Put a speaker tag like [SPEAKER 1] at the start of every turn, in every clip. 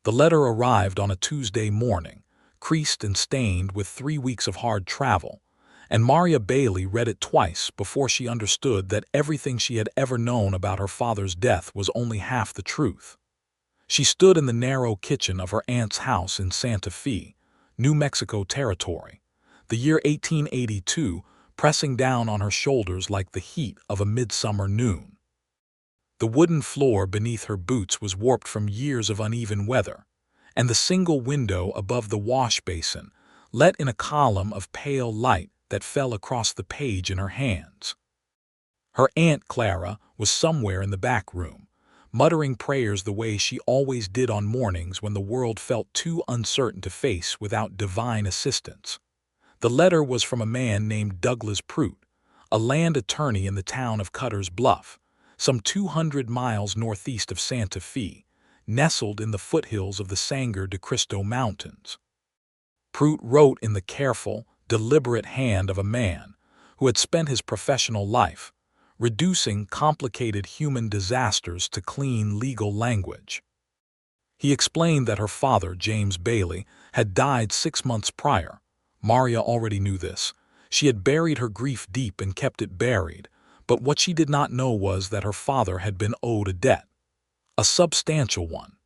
[SPEAKER 1] The letter arrived on a Tuesday morning, creased and stained with 3 weeks of hard travel, and Maria Bailey read it twice before she understood that everything she had ever known about her father's death was only half the truth. She stood in the narrow kitchen of her aunt's house in Santa Fe, New Mexico Territory, the year 1882, pressing down on her shoulders like the heat of a midsummer noon. The wooden floor beneath her boots was warped from years of uneven weather, and the single window above the wash basin let in a column of pale light that fell across the page in her hands. Her Aunt Clara was somewhere in the back room, muttering prayers the way she always did on mornings when the world felt too uncertain to face without divine assistance. The letter was from a man named Douglas Prout, a land attorney in the town of Cutter's Bluff, some 200 miles northeast of Santa Fe, nestled in the foothills of the Sangre de Cristo Mountains. Prout wrote in the careful, deliberate hand of a man who had spent his professional life reducing complicated human disasters to clean legal language. He explained that her father, James Bailey, had died 6 months prior. Maria already knew this. She had buried her grief deep and kept it buried, but what she did not know was that her father had been owed a debt. A substantial one.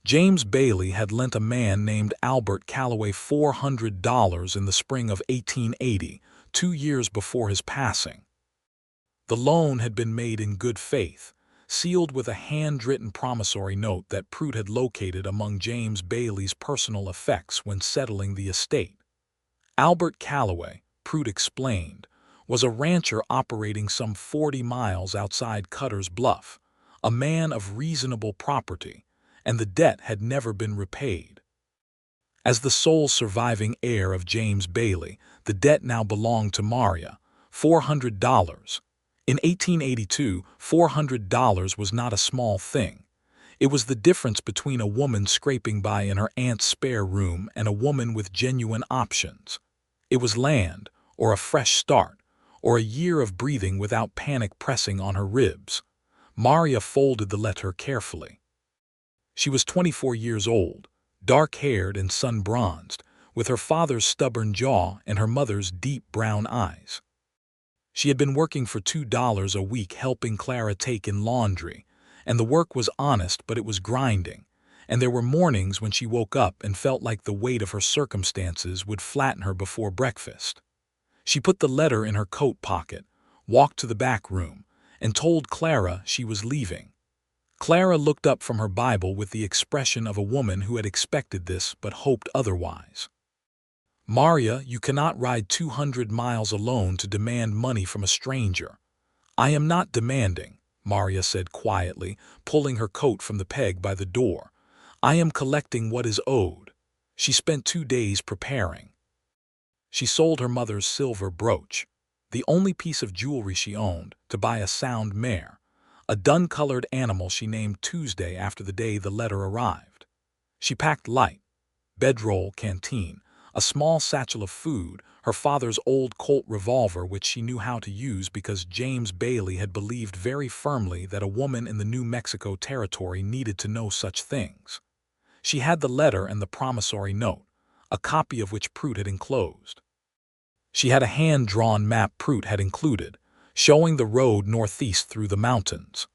[SPEAKER 1] James Bailey had lent a man named Albert Calloway $400 in the spring of 1880, 2 years before his passing. The loan had been made in good faith, sealed with a hand-written promissory note that Prout had located among James Bailey's personal effects when settling the estate. Albert Calloway, Prout explained, was a rancher operating some 40 miles outside Cutter's Bluff, a man of reasonable property, and the debt had never been repaid. As the sole surviving heir of James Bailey, the debt now belonged to Maria, $400. In 1882, $400 was not a small thing. It was the difference between a woman scraping by in her aunt's spare room and a woman with genuine options. It was land, or a fresh start, or a year of breathing without panic pressing on her ribs. Maria folded the letter carefully. She was 24 years old, dark-haired and sun-bronzed, with her father's stubborn jaw and her mother's deep brown eyes. She had been working for $2 a week helping Clara take in laundry, and the work was honest but it was grinding, and there were mornings when she woke up and felt like the weight of her circumstances would flatten her before breakfast. She put the letter in her coat pocket, walked to the back room, and told Clara she was leaving. Clara looked up from her Bible with the expression of a woman who had expected this but hoped otherwise. "Maria, you cannot ride 200 miles alone to demand money from a stranger." "I am not demanding," Maria said quietly, pulling her coat from the peg by the door. "I am collecting what is owed." She spent 2 days preparing. She sold her mother's silver brooch, the only piece of jewelry she owned, to buy a sound mare, a dun-colored animal she named Tuesday after the day the letter arrived. She packed light, bedroll, canteen, a small satchel of food, her father's old Colt revolver which she knew how to use because James Bailey had believed very firmly that a woman in the New Mexico Territory needed to know such things. She had the letter and the promissory note, a copy of which Prout had enclosed. She had a hand-drawn map Prout had included, showing the road northeast through the mountains.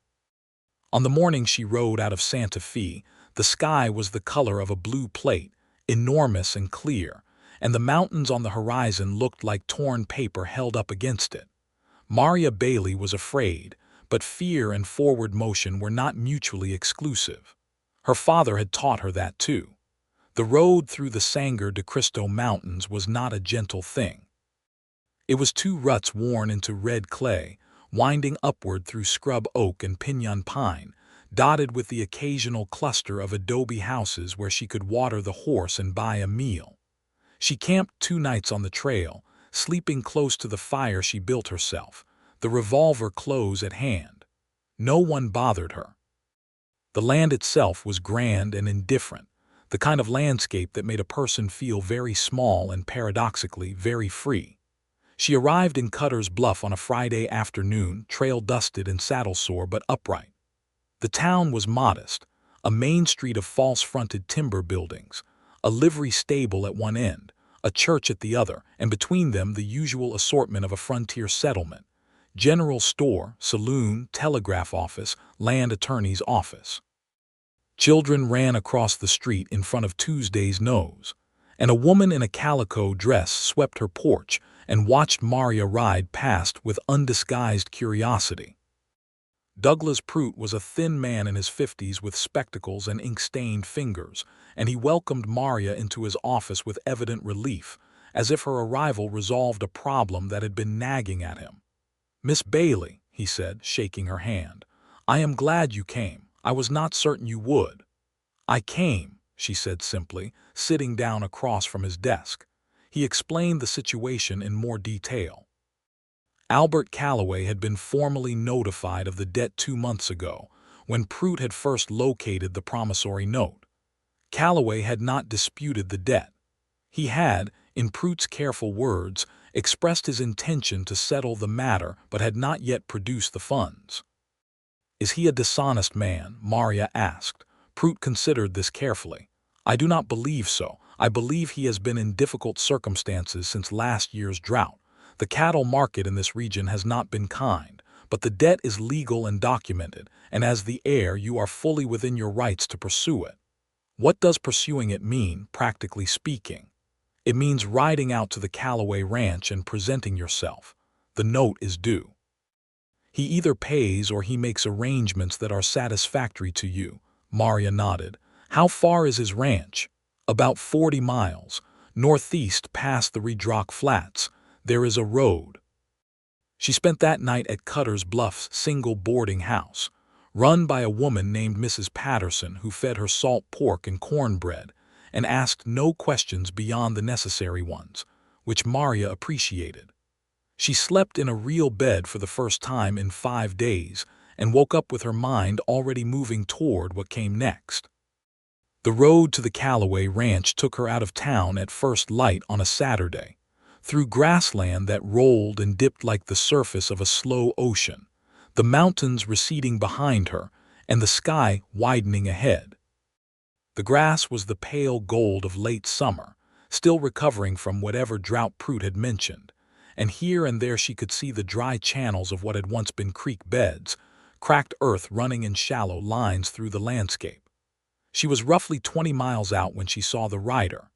[SPEAKER 1] On the morning she rode out of Santa Fe, the sky was the color of a blue plate, enormous and clear, and the mountains on the horizon looked like torn paper held up against it. Maria Bailey was afraid, but fear and forward motion were not mutually exclusive. Her father had taught her that too. The road through the Sangre de Cristo Mountains was not a gentle thing. It was 2 ruts worn into red clay, winding upward through scrub oak and piñon pine, dotted with the occasional cluster of adobe houses where she could water the horse and buy a meal. She camped 2 nights on the trail, sleeping close to the fire she built herself, the revolver close at hand. No one bothered her. The land itself was grand and indifferent, the kind of landscape that made a person feel very small and paradoxically very free. She arrived in Cutter's Bluff on a Friday afternoon, trail-dusted and saddle-sore but upright. The town was modest, A main street of false-fronted timber buildings, a livery stable at one end, a church at the other, and between them the usual assortment of a frontier settlement: general store, saloon, telegraph office, land attorney's office. Children ran across the street in front of Tuesday's nose, and a woman in a calico dress swept her porch and watched Maria ride past with undisguised curiosity. Douglas Prout was a thin man in his 50s with spectacles and ink-stained fingers, and he welcomed Maria into his office with evident relief, as if her arrival resolved a problem that had been nagging at him. "Miss Bailey," he said, shaking her hand, "I am glad you came. I was not certain you would." "I came," she said simply, sitting down across from his desk. He explained the situation in more detail. Albert Calloway had been formally notified of the debt 2 months ago, when Prout had first located the promissory note. Calloway had not disputed the debt. He had, in Prout's careful words, expressed his intention to settle the matter but had not yet produced the funds. "Is he a dishonest man?" Maria asked. Prout considered this carefully. "I do not believe so. I believe he has been in difficult circumstances since last year's drought. The cattle market in this region has not been kind, but the debt is legal and documented, and as the heir you are fully within your rights to pursue it." "What does pursuing it mean, practically speaking?" "It means riding out to the Calloway ranch and presenting yourself. The note is due. He either pays or he makes arrangements that are satisfactory to you." Maria nodded. "How far is his ranch?" "About 40 miles. Northeast past the Redrock Flats. There is a road." She spent that night at Cutter's Bluff's single boarding house, run by a woman named Mrs. Patterson who fed her salt pork and cornbread, and asked no questions beyond the necessary ones, which Maria appreciated. She slept in a real bed for the first time in 5 days and woke up with her mind already moving toward what came next. The road to the Calloway ranch took her out of town at first light on a Saturday, through grassland that rolled and dipped like the surface of a slow ocean, the mountains receding behind her and the sky widening ahead. The grass was the pale gold of late summer, still recovering from whatever drought Prout had mentioned, and here and there she could see the dry channels of what had once been creek beds, cracked earth running in shallow lines through the landscape. She was roughly 20 miles out when she saw the rider.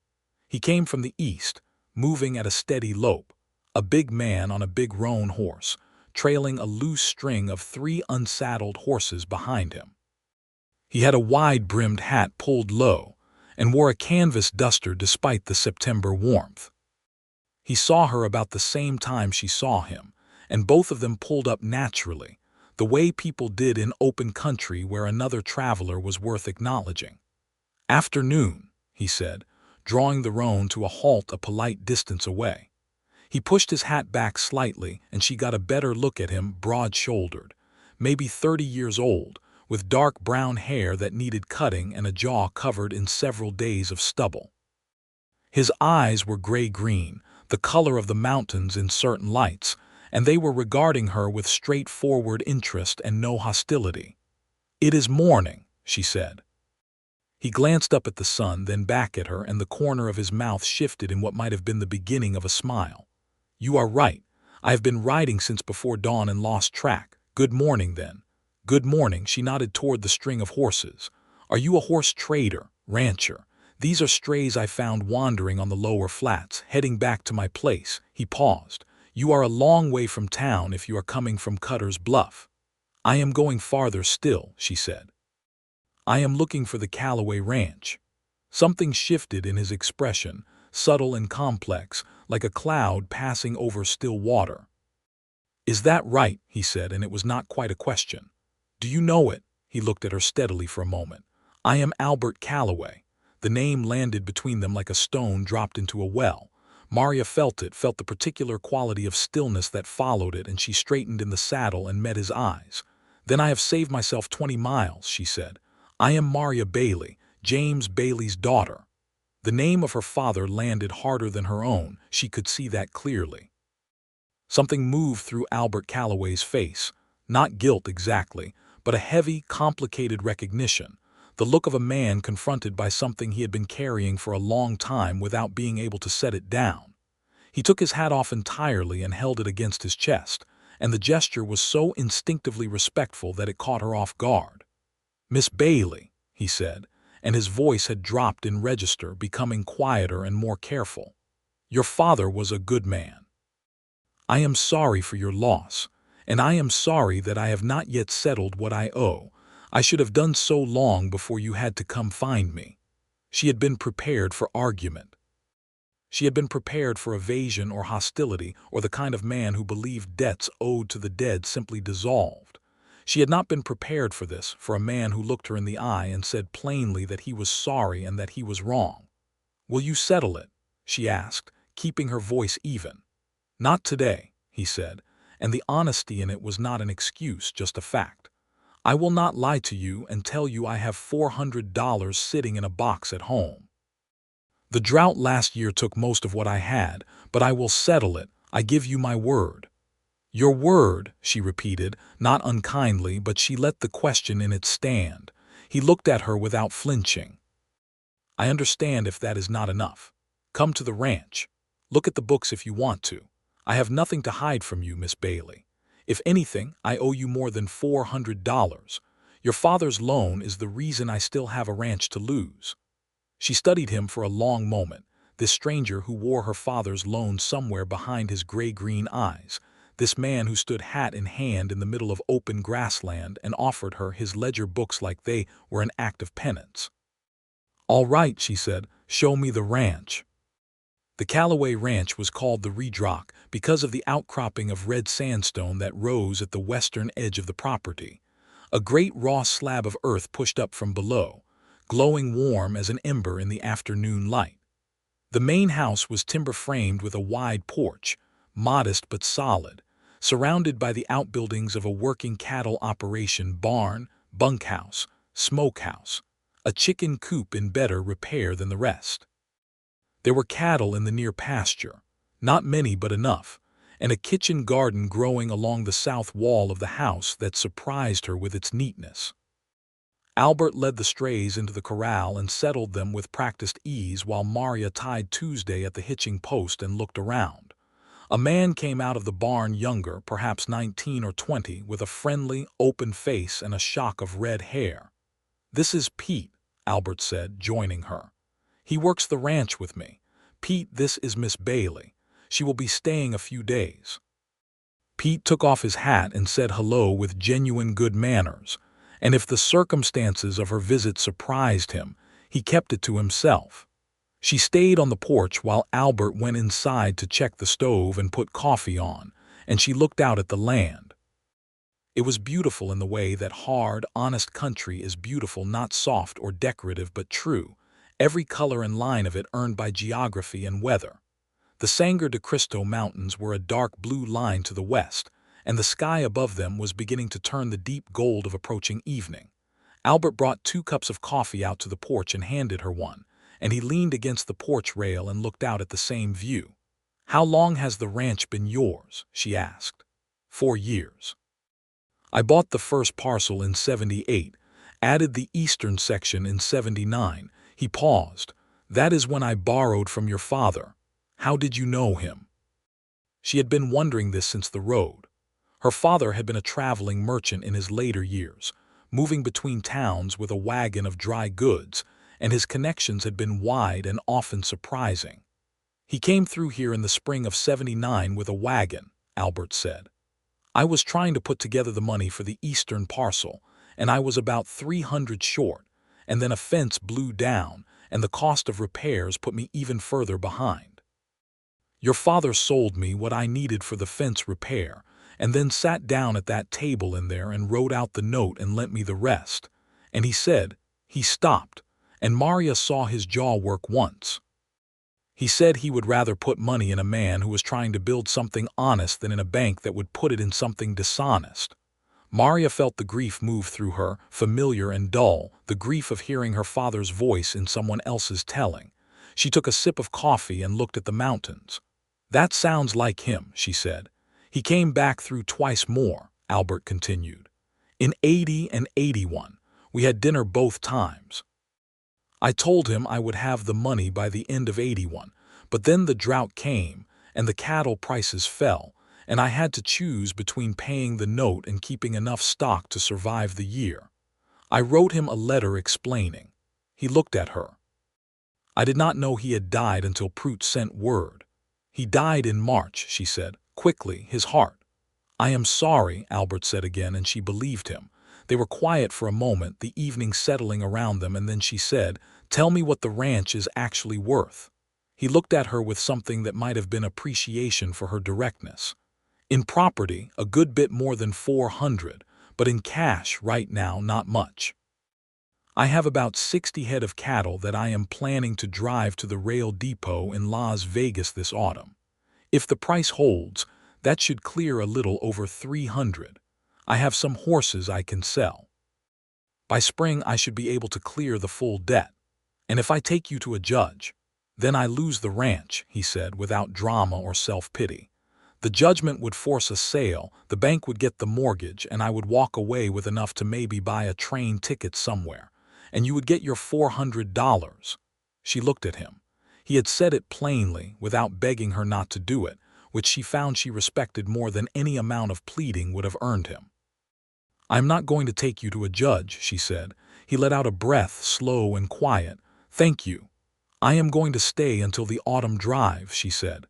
[SPEAKER 1] He came from the east, moving at a steady lope, a big man on a big roan horse, trailing a loose string of 3 unsaddled horses behind him. He had a wide-brimmed hat pulled low and wore a canvas duster despite the September warmth. He saw her about the same time she saw him, and both of them pulled up naturally, the way people did in open country where another traveler was worth acknowledging. "Afternoon," he said, drawing the roan to a halt a polite distance away. He pushed his hat back slightly, and she got a better look at him, broad-shouldered, maybe 30 years old, with dark brown hair that needed cutting and a jaw covered in several days of stubble. His eyes were gray-green, the color of the mountains in certain lights, and they were regarding her with straightforward interest and no hostility. "It is morning," she said. He glanced up at the sun, then back at her, and the corner of his mouth shifted in what might have been the beginning of a smile. "You are right. I have been riding since before dawn and lost track. Good morning, then." "Good morning." She nodded toward the string of horses. "Are you a horse trader, rancher?" "These are strays I found wandering on the lower flats, heading back to my place." He paused. "You are a long way from town if you are coming from Cutter's Bluff." "I am going farther still," she said. "I am looking for the Calloway ranch." Something shifted in his expression, subtle and complex, like a cloud passing over still water. "Is that right?" he said, and it was not quite a question. "Do you know it?" He looked at her steadily for a moment. "I am Albert Calloway." The name landed between them like a stone dropped into a well. Maria felt the particular quality of stillness that followed it, and she straightened in the saddle and met his eyes. "Then I have saved myself 20 miles, she said. "I am Maria Bailey, James Bailey's daughter." The name of her father landed harder than her own, she could see that clearly. Something moved through Albert Calloway's face, not guilt exactly, but a heavy, complicated recognition, the look of a man confronted by something he had been carrying for a long time without being able to set it down. He took his hat off entirely and held it against his chest, and the gesture was so instinctively respectful that it caught her off guard. "Miss Bailey," he said, and his voice had dropped in register, becoming quieter and more careful. "Your father was a good man. I am sorry for your loss, and I am sorry that I have not yet settled what I owe. I should have done so long before you had to come find me." She had been prepared for argument. She had been prepared for evasion or hostility, or the kind of man who believed debts owed to the dead simply dissolved. She had not been prepared for this, for a man who looked her in the eye and said plainly that he was sorry and that he was wrong. "Will you settle it?" she asked, keeping her voice even. "Not today," he said, and the honesty in it was not an excuse, just a fact. "I will not lie to you and tell you I have $400 sitting in a box at home. The drought last year took most of what I had, but I will settle it, I give you my word." "Your word," she repeated, not unkindly, but she let the question in its stand. He looked at her without flinching. "I understand if that is not enough. Come to the ranch. Look at the books if you want to. I have nothing to hide from you, Miss Bailey. If anything, I owe you more than $400. Your father's loan is the reason I still have a ranch to lose." She studied him for a long moment, this stranger who wore her father's loan somewhere behind his gray-green eyes, this man who stood hat in hand in the middle of open grassland and offered her his ledger books like they were an act of penance. "All right," she said, "show me the ranch." The Callaway Ranch was called the Redrock because of the outcropping of red sandstone that rose at the western edge of the property, a great raw slab of earth pushed up from below, glowing warm as an ember in the afternoon light. The main house was timber-framed with a wide porch, modest but solid, surrounded by the outbuildings of a working cattle operation, barn, bunkhouse, smokehouse, a chicken coop in better repair than the rest. There were cattle in the near pasture, not many but enough, and a kitchen garden growing along the south wall of the house that surprised her with its neatness. Albert led the strays into the corral and settled them with practiced ease while Maria tied Tuesday at the hitching post and looked around. A man came out of the barn, younger, perhaps 19 or 20, with a friendly, open face and a shock of red hair. "This is Pete," Albert said, joining her. "He works the ranch with me. Pete, this is Miss Bailey. She will be staying a few days." Pete took off his hat and said hello with genuine good manners, and if the circumstances of her visit surprised him, he kept it to himself. She stayed on the porch while Albert went inside to check the stove and put coffee on, and she looked out at the land. It was beautiful in the way that hard, honest country is beautiful, not soft or decorative but true, every color and line of it earned by geography and weather. The Sangre de Cristo Mountains were a dark blue line to the west, and the sky above them was beginning to turn the deep gold of approaching evening. Albert brought 2 cups of coffee out to the porch and handed her one, and he leaned against the porch rail and looked out at the same view. "How long has the ranch been yours?" she asked. 4 years. "I bought the first parcel in '78, added the eastern section in '79. He paused. "That is when I borrowed from your father. How did you know him?" She had been wondering this since the road. Her father had been a traveling merchant in his later years, moving between towns with a wagon of dry goods, and his connections had been wide and often surprising. "He came through here in the spring of '79 with a wagon," Albert said. "I was trying to put together the money for the eastern parcel, and I was about 300 short, and then a fence blew down, and the cost of repairs put me even further behind. Your father sold me what I needed for the fence repair, and then sat down at that table in there and wrote out the note and lent me the rest. And he said," he stopped, and Maria saw his jaw work once. "He said he would rather put money in a man who was trying to build something honest than in a bank that would put it in something dishonest." Maria felt the grief move through her, familiar and dull, the grief of hearing her father's voice in someone else's telling. She took a sip of coffee and looked at the mountains. "That sounds like him," she said. "He came back through twice more," Albert continued. "In '80 and '81, We had dinner both times. I told him I would have the money by the end of '81, but then the drought came, and the cattle prices fell, and I had to choose between paying the note and keeping enough stock to survive the year. I wrote him a letter explaining. He looked at her. I did not know he had died until Prout sent word. He died in March, she said, quickly, his heart. I am sorry, Albert said again, and she believed him. They were quiet for a moment, the evening settling around them, and then she said, "Tell me what the ranch is actually worth." He looked at her with something that might have been appreciation for her directness. In property, a good bit more than 400, but in cash right now, not much. I have about 60 head of cattle that I am planning to drive to the rail depot in Las Vegas this autumn. If the price holds, that should clear a little over 300. I have some horses I can sell. By spring I should be able to clear the full debt. And if I take you to a judge, then I lose the ranch, he said, without drama or self-pity. The judgment would force a sale, the bank would get the mortgage, and I would walk away with enough to maybe buy a train ticket somewhere. And you would get your $400. She looked at him. He had said it plainly, without begging her not to do it, which she found she respected more than any amount of pleading would have earned him. "I am not going to take you to a judge," she said. He let out a breath, slow and quiet. "Thank you. I am going to stay until the autumn drive," she said.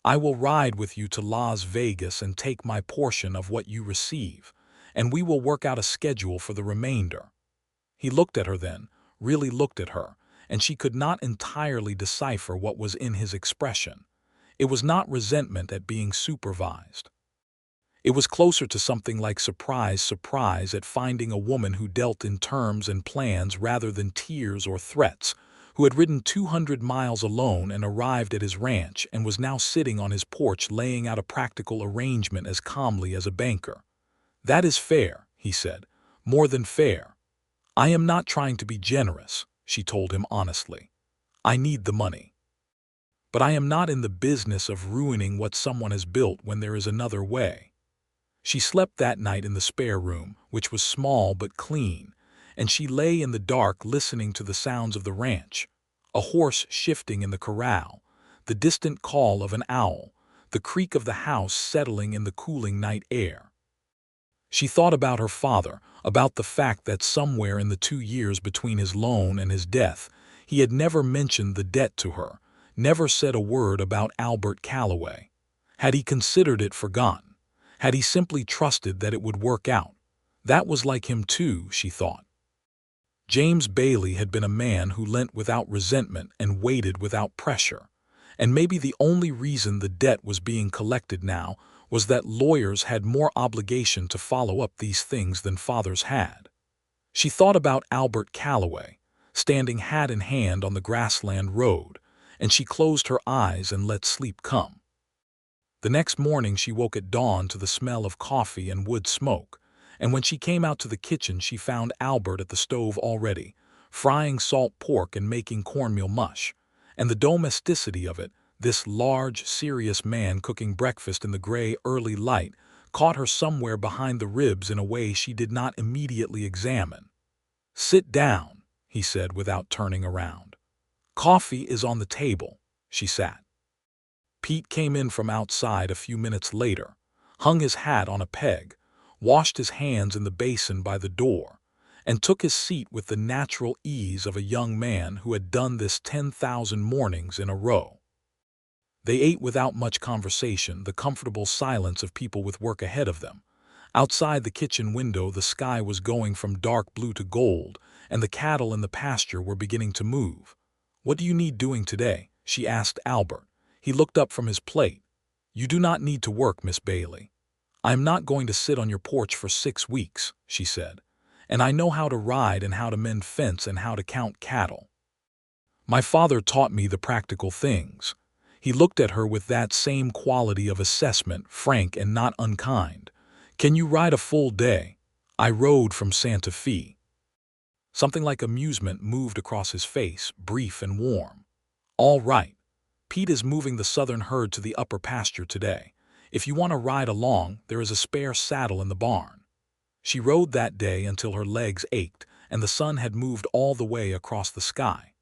[SPEAKER 1] "I will ride with you to Las Vegas and take my portion of what you receive, and we will work out a schedule for the remainder." He looked at her then, really looked at her, and she could not entirely decipher what was in his expression. It was not resentment at being supervised. It was closer to something like surprise at finding a woman who dealt in terms and plans rather than tears or threats, who had ridden 200 miles alone and arrived at his ranch and was now sitting on his porch laying out a practical arrangement as calmly as a banker. "That is fair," he said, "more than fair. I am not trying to be generous," she told him honestly. "I need the money. But I am not in the business of ruining what someone has built when there is another way." She slept that night in the spare room, which was small but clean, and she lay in the dark listening to the sounds of the ranch, a horse shifting in the corral, the distant call of an owl, the creak of the house settling in the cooling night air. She thought about her father, about the fact that somewhere in the 2 years between his loan and his death, he had never mentioned the debt to her, never said a word about Albert Calloway. Had he considered it forgotten? Had he simply trusted that it would work out? That was like him too, she thought. James Bailey had been a man who lent without resentment and waited without pressure. And maybe the only reason the debt was being collected now was that lawyers had more obligation to follow up these things than fathers had. She thought about Albert Calloway, standing hat in hand on the grassland road, and she closed her eyes and let sleep come. The next morning she woke at dawn to the smell of coffee and wood smoke, and when she came out to the kitchen she found Albert at the stove already, frying salt pork and making cornmeal mush, and the domesticity of it, this large, serious man cooking breakfast in the gray, early light, caught her somewhere behind the ribs in a way she did not immediately examine. "Sit down," he said without turning around. "Coffee is on the table." She sat. Pete came in from outside a few minutes later, hung his hat on a peg, washed his hands in the basin by the door, and took his seat with the natural ease of a young man who had done this 10,000 mornings in a row. They ate without much conversation, the comfortable silence of people with work ahead of them. Outside the kitchen window the sky was going from dark blue to gold, and the cattle in the pasture were beginning to move. "What do you need doing today?" she asked Albert. He looked up from his plate. "You do not need to work, Miss Bailey. I am not going to sit on your porch for 6 weeks, she said. "And I know how to ride and how to mend fence and how to count cattle. My father taught me the practical things." He looked at her with that same quality of assessment, frank and not unkind. "Can you ride a full day?" "I rode from Santa Fe." Something like amusement moved across his face, brief and warm. "All right. Pete is moving the southern herd to the upper pasture today. If you want to ride along, there is a spare saddle in the barn." She rode that day until her legs ached and the sun had moved all the way across the sky.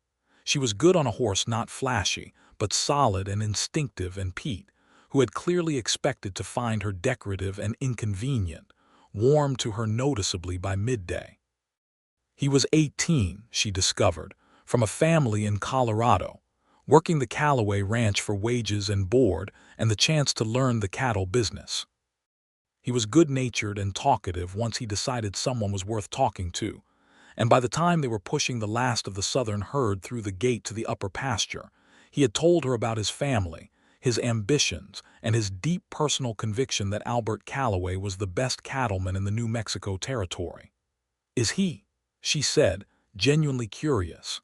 [SPEAKER 1] She was good on a horse, not flashy, but solid and instinctive, and Pete, who had clearly expected to find her decorative and inconvenient, warmed to her noticeably by midday. He was 18, she discovered, from a family in Colorado, working the Callaway Ranch for wages and board and the chance to learn the cattle business. He was good-natured and talkative once he decided someone was worth talking to, and by the time they were pushing the last of the southern herd through the gate to the upper pasture, he had told her about his family, his ambitions, and his deep personal conviction that Albert Callaway was the best cattleman in the New Mexico territory. "Is he?" she said, genuinely curious.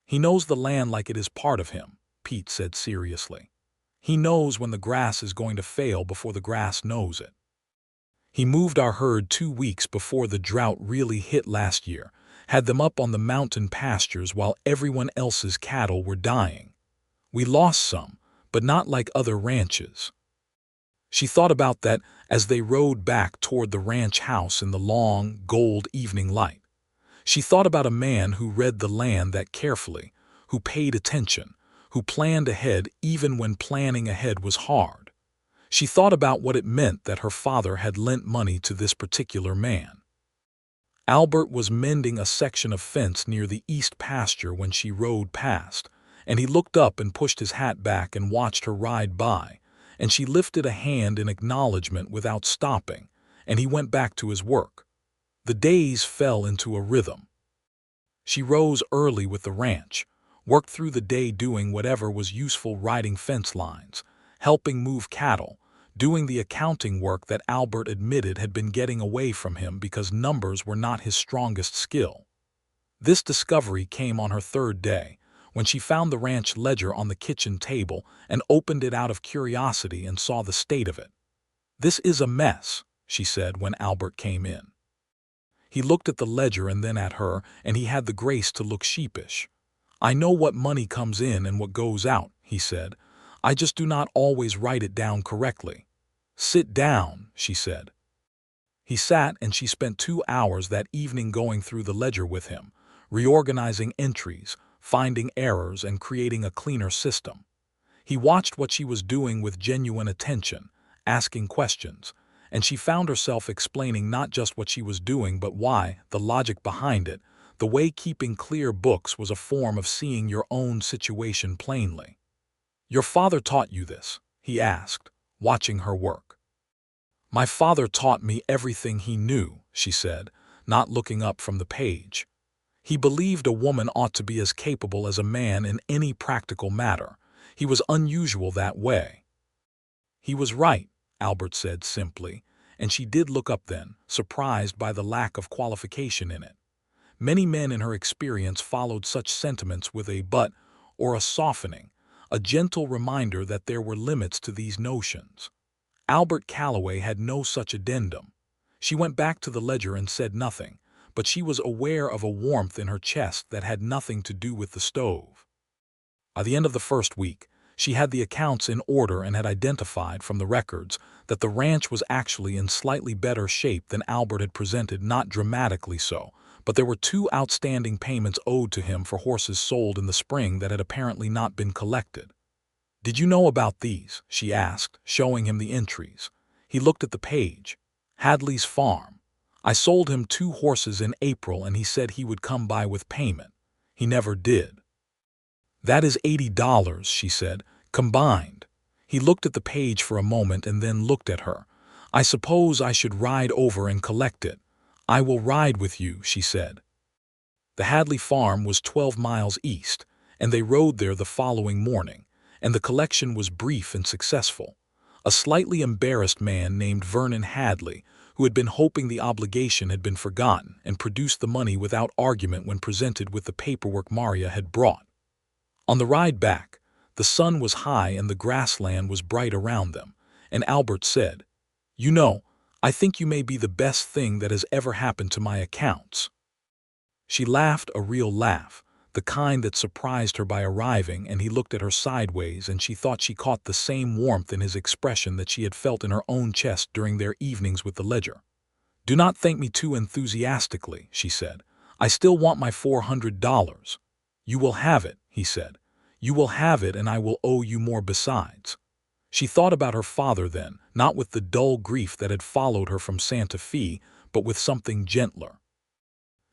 [SPEAKER 1] "He knows the land like it is part of him," Pete said seriously. "He knows when the grass is going to fail before the grass knows it. He moved our herd 2 weeks before the drought really hit last year, had them up on the mountain pastures while everyone else's cattle were dying. We lost some, but not like other ranches." She thought about that as they rode back toward the ranch house in the long, gold evening light. She thought about a man who read the land that carefully, who paid attention, who planned ahead even when planning ahead was hard. She thought about what it meant that her father had lent money to this particular man. Albert was mending a section of fence near the east pasture when she rode past, and he looked up and pushed his hat back and watched her ride by, and she lifted a hand in acknowledgement without stopping, and he went back to his work. The days fell into a rhythm. She rose early with the ranch, worked through the day doing whatever was useful, riding fence lines, helping move cattle, doing the accounting work that Albert admitted had been getting away from him because numbers were not his strongest skill. This discovery came on her 3rd day, when she found the ranch ledger on the kitchen table and opened it out of curiosity and saw the state of it. "This is a mess," she said when Albert came in. He looked at the ledger and then at her, and he had the grace to look sheepish. "I know what money comes in and what goes out," he said. "I just do not always write it down correctly." "Sit down," she said. He sat, and she spent 2 hours that evening going through the ledger with him, reorganizing entries, finding errors, and creating a cleaner system. He watched what she was doing with genuine attention, asking questions, and she found herself explaining not just what she was doing but why, the logic behind it, the way keeping clear books was a form of seeing your own situation plainly. "Your father taught you this?" he asked, watching her work. "My father taught me everything he knew," she said, not looking up from the page. "He believed a woman ought to be as capable as a man in any practical matter. He was unusual that way." "He was right," Albert said simply, and she did look up then, surprised by the lack of qualification in it. Many men in her experience followed such sentiments with a but or a softening, a gentle reminder that there were limits to these notions. Albert Callaway had no such addendum. She went back to the ledger and said nothing, but she was aware of a warmth in her chest that had nothing to do with the stove. By the end of the 1st week, she had the accounts in order and had identified from the records that the ranch was actually in slightly better shape than Albert had presented, not dramatically so, but there were 2 outstanding payments owed to him for horses sold in the spring that had apparently not been collected. "Did you know about these?" she asked, showing him the entries. He looked at the page. "Hadley's farm. I sold him 2 horses in April and he said he would come by with payment. He never did." "That is $80, she said, "combined." He looked at the page for a moment and then looked at her. "I suppose I should ride over and collect it." "I will ride with you," she said. The Hadley farm was 12 miles east, and they rode there the following morning, and the collection was brief and successful. A slightly embarrassed man named Vernon Hadley, who had been hoping the obligation had been forgotten, and produced the money without argument when presented with the paperwork Maria had brought. On the ride back, the sun was high and the grassland was bright around them, and Albert said, "You know, I think you may be the best thing that has ever happened to my accounts." She laughed a real laugh, the kind that surprised her by arriving, and he looked at her sideways, and she thought she caught the same warmth in his expression that she had felt in her own chest during their evenings with the ledger. "Do not thank me too enthusiastically," she said. "I still want my $400. "You will have it," he said. "You will have it, and I will owe you more besides." She thought about her father then, not with the dull grief that had followed her from Santa Fe, but with something gentler.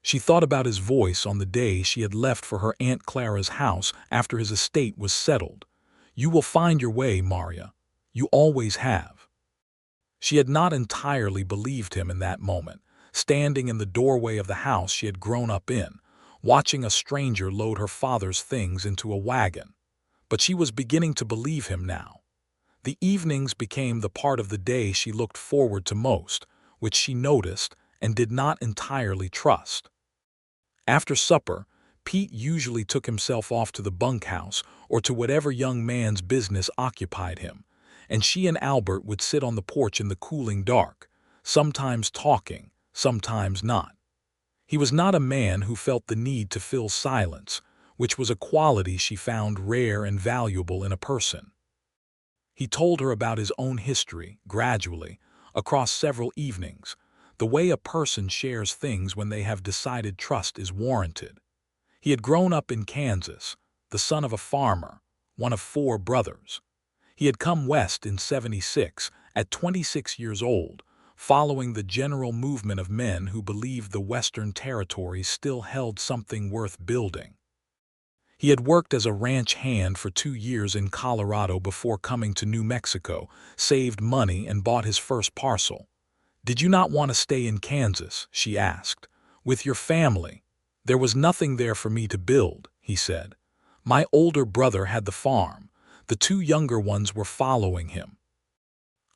[SPEAKER 1] She thought about his voice on the day she had left for her Aunt Clara's house after his estate was settled. "You will find your way, Maria. You always have." She had not entirely believed him in that moment, standing in the doorway of the house she had grown up in, watching a stranger load her father's things into a wagon. But she was beginning to believe him now. The evenings became the part of the day she looked forward to most, which she noticed and did not entirely trust. After supper, Pete usually took himself off to the bunkhouse or to whatever young man's business occupied him, and she and Albert would sit on the porch in the cooling dark, sometimes talking, sometimes not. He was not a man who felt the need to fill silence, which was a quality she found rare and valuable in a person. He told her about his own history, gradually, across several evenings, the way a person shares things when they have decided trust is warranted. He had grown up in Kansas, the son of a farmer, one of 4 brothers. He had come west in '76, at 26 years old, following the general movement of men who believed the Western territories still held something worth building. He had worked as a ranch hand for 2 years in Colorado before coming to New Mexico, saved money, and bought his first parcel. "Did you not want to stay in Kansas?" she asked. "With your family?" "There was nothing there for me to build," he said. "My older brother had the farm. The 2 younger ones were following him.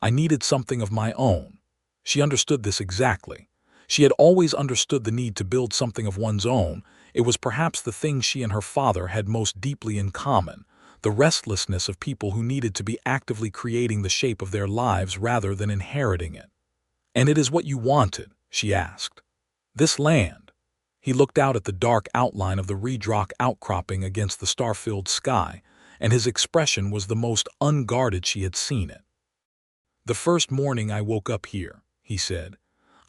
[SPEAKER 1] I needed something of my own." She understood this exactly. She had always understood the need to build something of one's own. It was perhaps the thing she and her father had most deeply in common, the restlessness of people who needed to be actively creating the shape of their lives rather than inheriting it. "And it is what you wanted?" she asked. "This land?" He looked out at the dark outline of the Reed Rock outcropping against the star-filled sky, and his expression was the most unguarded she had seen it. "The first morning I woke up here," he said,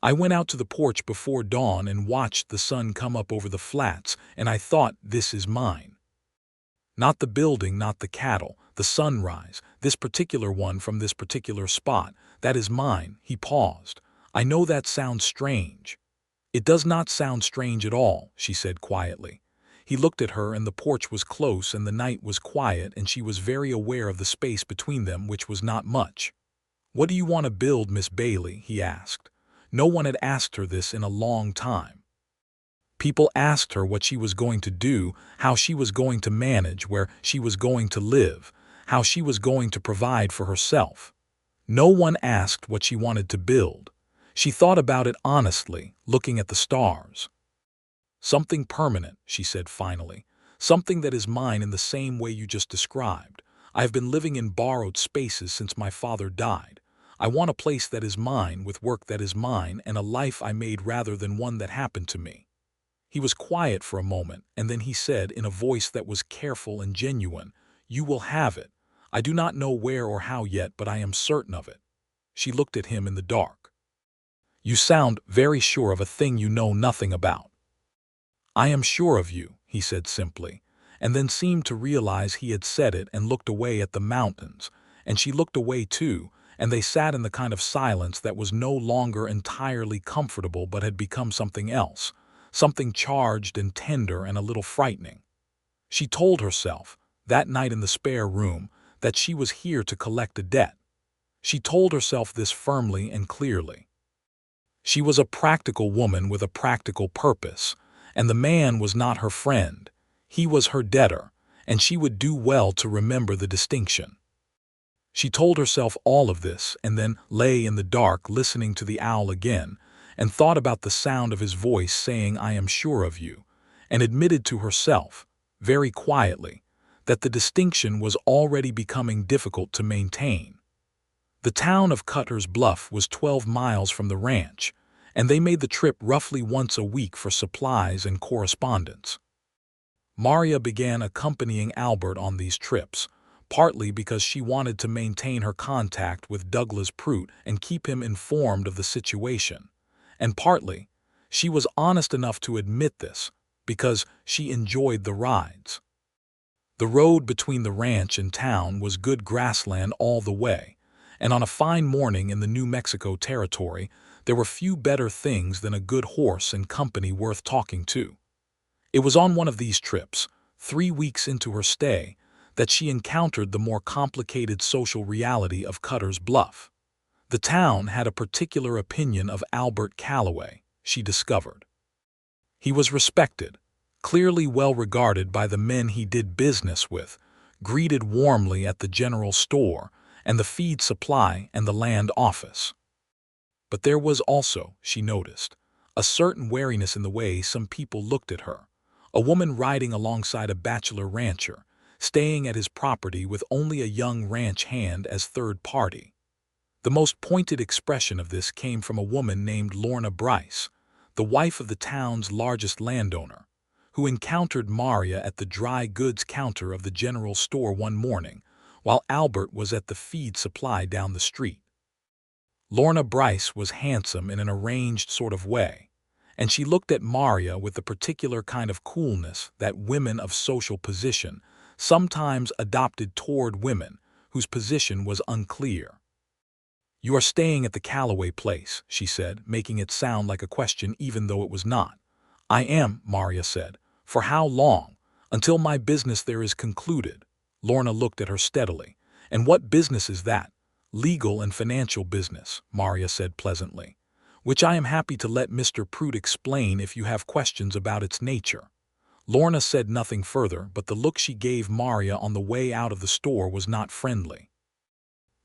[SPEAKER 1] "I went out to the porch before dawn and watched the sun come up over the flats, and I thought, this is mine. Not the building, not the cattle, the sunrise, this particular one from this particular spot, that is mine." He paused. "I know that sounds strange." "It does not sound strange at all," she said quietly. He looked at her, and the porch was close and the night was quiet, and she was very aware of the space between them, which was not much. "What do you want to build, Miss Bailey?" he asked. No one had asked her this in a long time. People asked her what she was going to do, how she was going to manage, where she was going to live, how she was going to provide for herself. No one asked what she wanted to build. She thought about it honestly, looking at the stars. "Something permanent," she said finally. "Something that is mine in the same way you just described. I have been living in borrowed spaces since my father died. I want a place that is mine, with work that is mine, and a life I made rather than one that happened to me." He was quiet for a moment, and then he said in a voice that was careful and genuine, "You will have it. I do not know where or how yet, but I am certain of it." She looked at him in the dark. "You sound very sure of a thing you know nothing about." "I am sure of you," he said simply, and then seemed to realize he had said it and looked away at the mountains, and she looked away too, and they sat in the kind of silence that was no longer entirely comfortable but had become something else, something charged and tender and a little frightening. She told herself, that night in the spare room, that she was here to collect a debt. She told herself this firmly and clearly. She was a practical woman with a practical purpose, and the man was not her friend. He was her debtor, and she would do well to remember the distinction. She told herself all of this, and then lay in the dark listening to the owl again, and thought about the sound of his voice saying, "I am sure of you," and admitted to herself, very quietly, that the distinction was already becoming difficult to maintain. The town of Cutter's Bluff was 12 miles from the ranch, and they made the trip roughly once a week for supplies and correspondence. Maria began accompanying Albert on these trips, partly because she wanted to maintain her contact with Douglas Prout and keep him informed of the situation, And partly, she was honest enough to admit this because she enjoyed the rides. The road between the ranch and town was good grassland all the way, and on a fine morning in the New Mexico territory, there were few better things than a good horse and company worth talking to. It was on one of these trips, 3 weeks into her stay, that she encountered the more complicated social reality of Cutter's Bluff. The town had a particular opinion of Albert Calloway, she discovered. He was respected, clearly well regarded by the men he did business with, greeted warmly at the general store and the feed supply and the land office. But there was also, she noticed, a certain wariness in the way some people looked at her. A woman riding alongside a bachelor rancher, staying at his property with only a young ranch hand as third party. The most pointed expression of this came from a woman named Lorna Bryce, the wife of the town's largest landowner, who encountered Maria at the dry goods counter of the general store one morning, while Albert was at the feed supply down the street. Lorna Bryce was handsome in an arranged sort of way, and she looked at Maria with the particular kind of coolness that women of social position sometimes adopted toward women whose position was unclear. "You are staying at the Calloway place," she said, making it sound like a question even though it was not. "I am," Maria said. "For how long?" "Until my business there is concluded." Lorna looked at her steadily. "And what business is that?" "Legal and financial business," Maria said pleasantly, "which I am happy to let Mr. Prude explain if you have questions about its nature." Lorna said nothing further, but the look she gave Maria on the way out of the store was not friendly.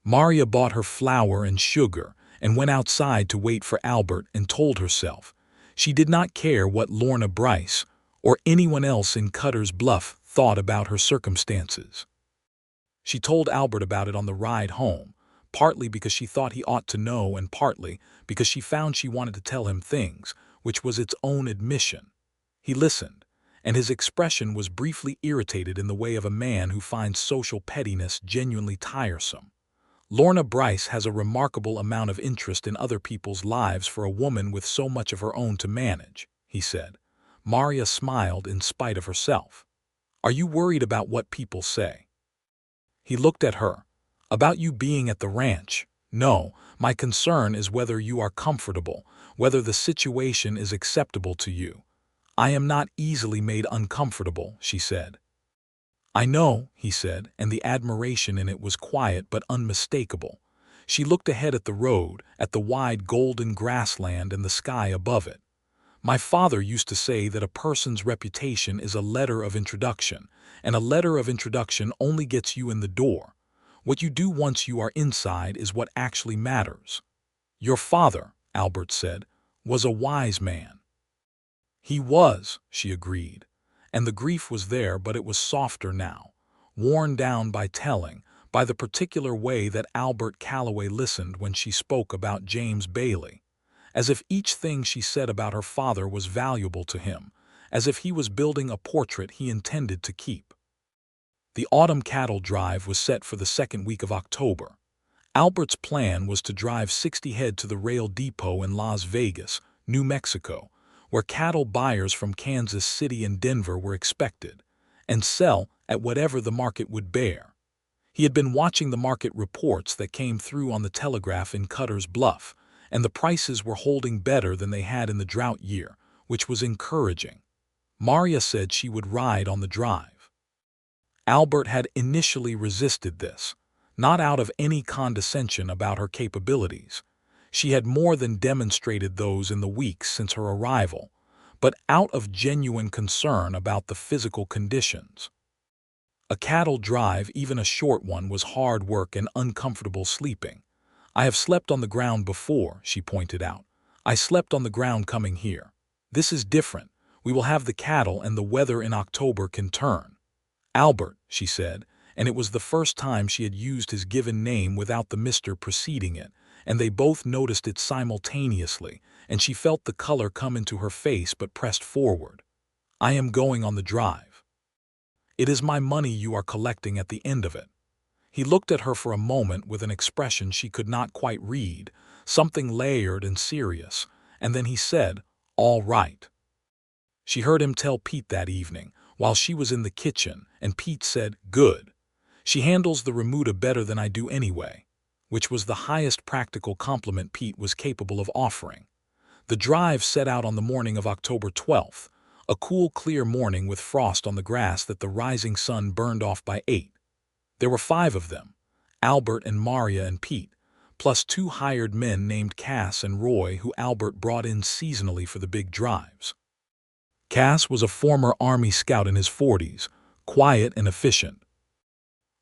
[SPEAKER 1] Maria bought her flour and sugar and went outside to wait for Albert and told herself she did not care what Lorna Bryce or anyone else in Cutter's Bluff thought about her circumstances. She told Albert about it on the ride home, partly because she thought he ought to know and partly because she found she wanted to tell him things, which was its own admission. He listened, and his expression was briefly irritated in the way of a man who finds social pettiness genuinely tiresome. "Lorna Bryce has a remarkable amount of interest in other people's lives for a woman with so much of her own to manage," he said. Maria smiled in spite of herself. "Are you worried about what people say?" He looked at her. "About you being at the ranch? No, my concern is whether you are comfortable, whether the situation is acceptable to you." "I am not easily made uncomfortable," she said. "I know," he said, and the admiration in it was quiet but unmistakable. She looked ahead at the road, at the wide golden grassland and the sky above it. "My father used to say that a person's reputation is a letter of introduction, and a letter of introduction only gets you in the door. What you do once you are inside is what actually matters." "Your father," Albert said, "was a wise man." "He was," she agreed. And the grief was there, but it was softer now, worn down by telling, by the particular way that Albert Calloway listened when she spoke about James Bailey, as if each thing she said about her father was valuable to him, as if he was building a portrait he intended to keep. The autumn cattle drive was set for the second week of October. Albert's plan was to drive 60 head to the rail depot in Las Vegas, New Mexico, where cattle buyers from Kansas City and Denver were expected, and sell at whatever the market would bear. He had been watching the market reports that came through on the telegraph in Cutter's Bluff, and the prices were holding better than they had in the drought year, which was encouraging. Maria said she would ride on the drive. Albert had initially resisted this, not out of any condescension about her capabilities. She had more than demonstrated those in the weeks since her arrival, but out of genuine concern about the physical conditions. A cattle drive, even a short one, was hard work and uncomfortable sleeping. "I have slept on the ground before," she pointed out. "I slept on the ground coming here. This is different. We will have the cattle and the weather in October can turn." "Albert," she said, and it was the first time she had used his given name without the Mr. preceding it, and they both noticed it simultaneously, and she felt the color come into her face but pressed forward. "I am going on the drive. It is my money you are collecting at the end of it." He looked at her for a moment with an expression she could not quite read, something layered and serious, and then he said, "All right." She heard him tell Pete that evening, while she was in the kitchen, and Pete said, "Good. She handles the remuda better than I do anyway," which was the highest practical compliment Pete was capable of offering. The drive set out on the morning of October 12th, a cool, clear morning with frost on the grass that the rising sun burned off by 8. There were 5 of them, Albert and Maria and Pete, plus 2 hired men named Cass and Roy who Albert brought in seasonally for the big drives. Cass was a former Army scout in his 40s, quiet and efficient.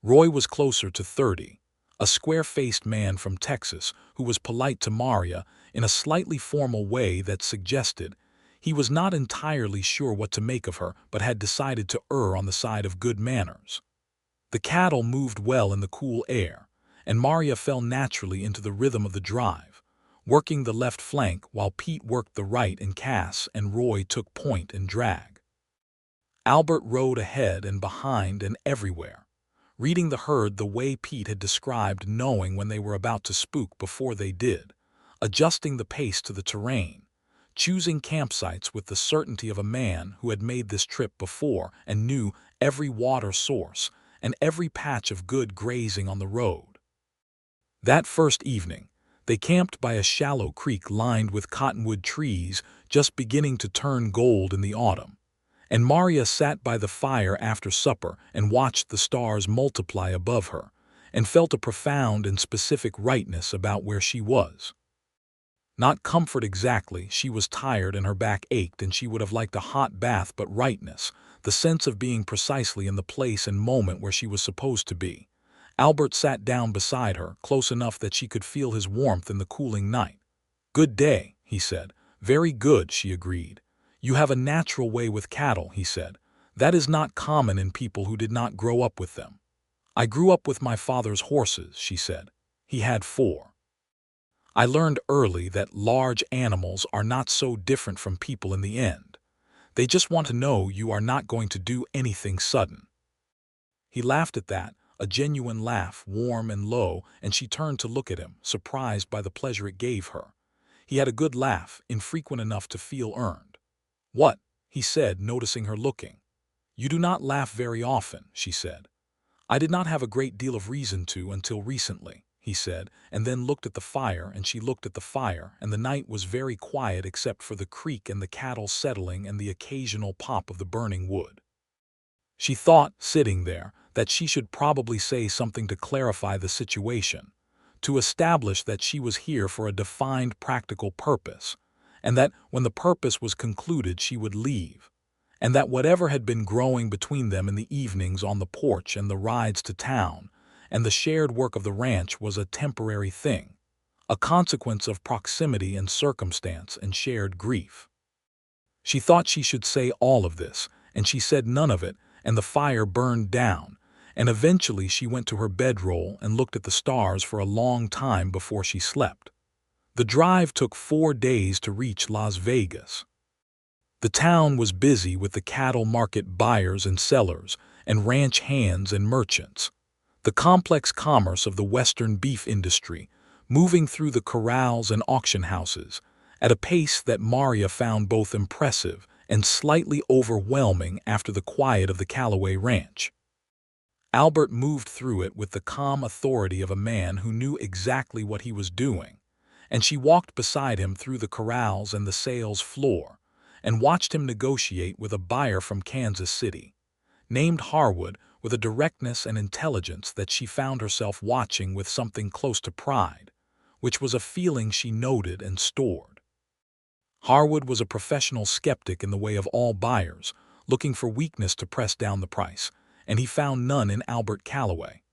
[SPEAKER 1] Roy was closer to 30, a square-faced man from Texas who was polite to Maria in a slightly formal way that suggested he was not entirely sure what to make of her but had decided to err on the side of good manners. The cattle moved well in the cool air, and Maria fell naturally into the rhythm of the drive, working the left flank while Pete worked the right and Cass and Roy took point and drag. Albert rode ahead and behind and everywhere, reading the herd the way Pete had described, knowing when they were about to spook before they did, adjusting the pace to the terrain, choosing campsites with the certainty of a man who had made this trip before and knew every water source and every patch of good grazing on the road. That first evening, they camped by a shallow creek lined with cottonwood trees just beginning to turn gold in the autumn, and Maria sat by the fire after supper and watched the stars multiply above her, and felt a profound and specific rightness about where she was. Not comfort exactly, she was tired and her back ached and she would have liked a hot bath, but rightness, the sense of being precisely in the place and moment where she was supposed to be. Albert sat down beside her, close enough that she could feel his warmth in the cooling night. "Good day," he said. "Very good," she agreed. "You have a natural way with cattle," he said. "That is not common in people who did not grow up with them." "I grew up with my father's horses," she said. "He had 4. I learned early that large animals are not so different from people in the end. They just want to know you are not going to do anything sudden." He laughed at that, a genuine laugh, warm and low, and she turned to look at him, surprised by the pleasure it gave her. He had a good laugh, infrequent enough to feel earned. "What?" he said, noticing her looking. "You do not laugh very often," she said. "I did not have a great deal of reason to until recently," he said, and then looked at the fire, and she looked at the fire, and the night was very quiet except for the creek and the cattle settling and the occasional pop of the burning wood. She thought, sitting there, that she should probably say something to clarify the situation, to establish that she was here for a defined practical purpose, and that when the purpose was concluded she would leave, and that whatever had been growing between them in the evenings on the porch and the rides to town and the shared work of the ranch was a temporary thing, a consequence of proximity and circumstance and shared grief. She thought she should say all of this, and she said none of it, and the fire burned down, and eventually she went to her bedroll and looked at the stars for a long time before she slept. The drive took 4 days to reach Las Vegas. The town was busy with the cattle market buyers and sellers, and ranch hands and merchants. The complex commerce of the Western beef industry, moving through the corrals and auction houses, at a pace that Maria found both impressive and slightly overwhelming after the quiet of the Callaway Ranch. Albert moved through it with the calm authority of a man who knew exactly what he was doing, and she walked beside him through the corrals and the sales floor, and watched him negotiate with a buyer from Kansas City, named Harwood, with a directness and intelligence that she found herself watching with something close to pride, which was a feeling she noted and stored. Harwood was a professional skeptic in the way of all buyers, looking for weakness to press down the price, and he found none in Albert Callaway.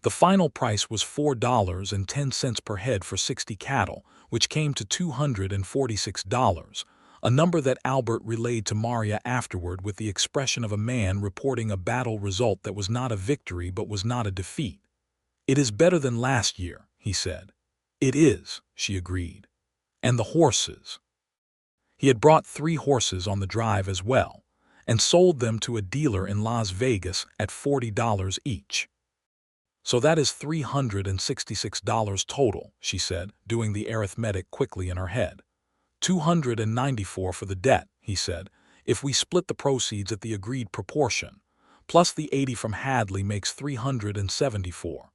[SPEAKER 1] The final price was $4.10 per head for 60 cattle, which came to $246, a number that Albert relayed to Maria afterward with the expression of a man reporting a battle result that was not a victory but was not a defeat. "It is better than last year," he said. "It is," she agreed. "And the horses." He had brought 3 horses on the drive as well, and sold them to a dealer in Las Vegas at $40 each. "So that is $366 total," she said, doing the arithmetic quickly in her head. $294 for the debt, he said, if we split the proceeds at the agreed proportion. Plus the 80 from Hadley makes 374.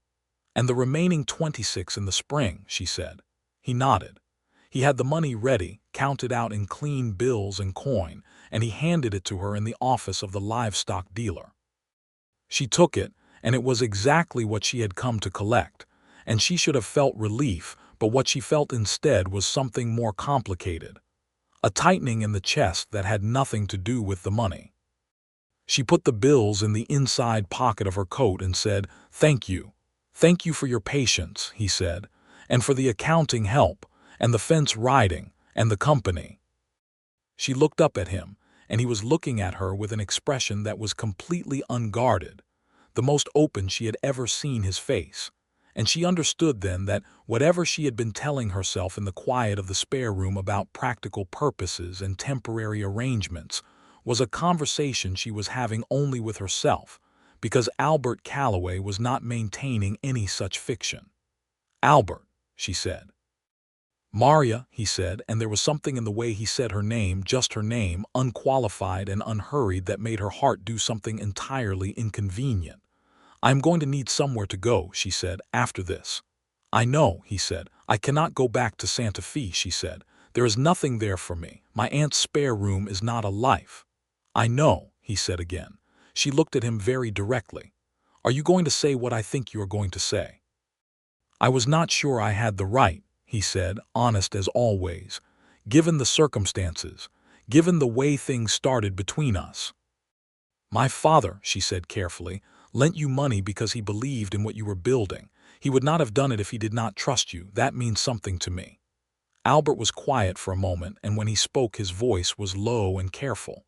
[SPEAKER 1] And the remaining 26 in the spring, she said. He nodded. He had the money ready, counted out in clean bills and coin, and he handed it to her in the office of the livestock dealer. She took it, and it was exactly what she had come to collect, and she should have felt relief, but what she felt instead was something more complicated. A tightening in the chest that had nothing to do with the money. She put the bills in the inside pocket of her coat and said, "Thank you. Thank you for your patience," he said, "and for the accounting help, and the fence riding, and the company." She looked up at him, and he was looking at her with an expression that was completely unguarded, the most open she had ever seen his face, and she understood then that whatever she had been telling herself in the quiet of the spare room about practical purposes and temporary arrangements was a conversation she was having only with herself, because Albert Calloway was not maintaining any such fiction. "Albert," she said. "Maria," he said, and there was something in the way he said her name, just her name, unqualified and unhurried, that made her heart do something entirely inconvenient. "I am going to need somewhere to go," she said, "after this." "I know," he said. "I cannot go back to Santa Fe," she said. "There is nothing there for me. My aunt's spare room is not a life." "I know," he said again. She looked at him very directly. "Are you going to say what I think you are going to say?" "I was not sure I had the right," he said, honest as always, "given the circumstances, given the way things started between us." "My father," she said carefully, "lent you money because he believed in what you were building. He would not have done it if he did not trust you. That means something to me." Albert was quiet for a moment, and when he spoke his voice was low and careful.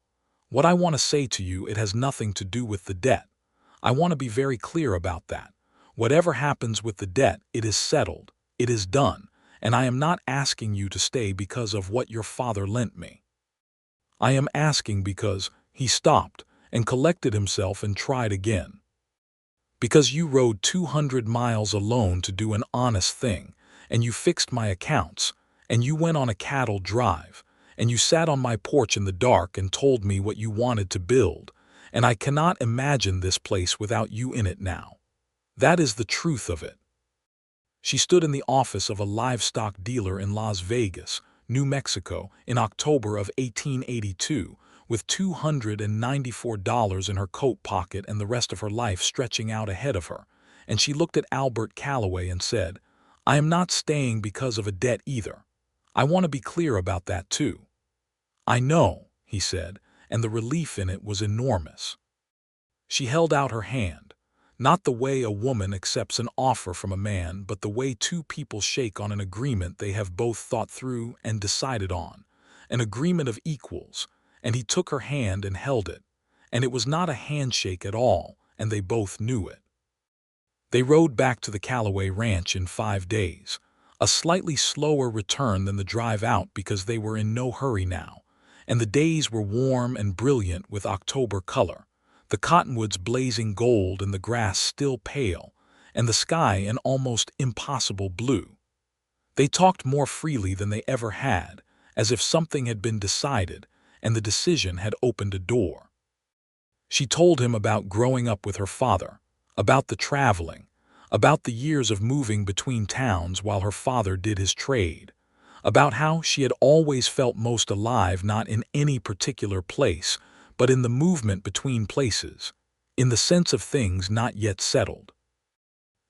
[SPEAKER 1] "What I want to say to you, it has nothing to do with the debt. I want to be very clear about that. Whatever happens with the debt, it is settled, it is done, and I am not asking you to stay because of what your father lent me. I am asking because—" he stopped and collected himself and tried again. "Because you rode 200 miles alone to do an honest thing, and you fixed my accounts, and you went on a cattle drive, and you sat on my porch in the dark and told me what you wanted to build, and I cannot imagine this place without you in it now. That is the truth of it." She stood in the office of a livestock dealer in Las Vegas, New Mexico, in October of 1882, with $294 in her coat pocket and the rest of her life stretching out ahead of her, and she looked at Albert Calloway and said, "I am not staying because of a debt either. I want to be clear about that too." "I know," he said, and the relief in it was enormous. She held out her hand, not the way a woman accepts an offer from a man, but the way two people shake on an agreement they have both thought through and decided on, an agreement of equals, and he took her hand and held it, and it was not a handshake at all, and they both knew it. They rode back to the Calloway Ranch in 5 days, a slightly slower return than the drive out because they were in no hurry now, and the days were warm and brilliant with October color, the cottonwoods blazing gold and the grass still pale, and the sky an almost impossible blue. They talked more freely than they ever had, as if something had been decided, and the decision had opened a door. She told him about growing up with her father, about the traveling, about the years of moving between towns while her father did his trade, about how she had always felt most alive not in any particular place, but in the movement between places, in the sense of things not yet settled.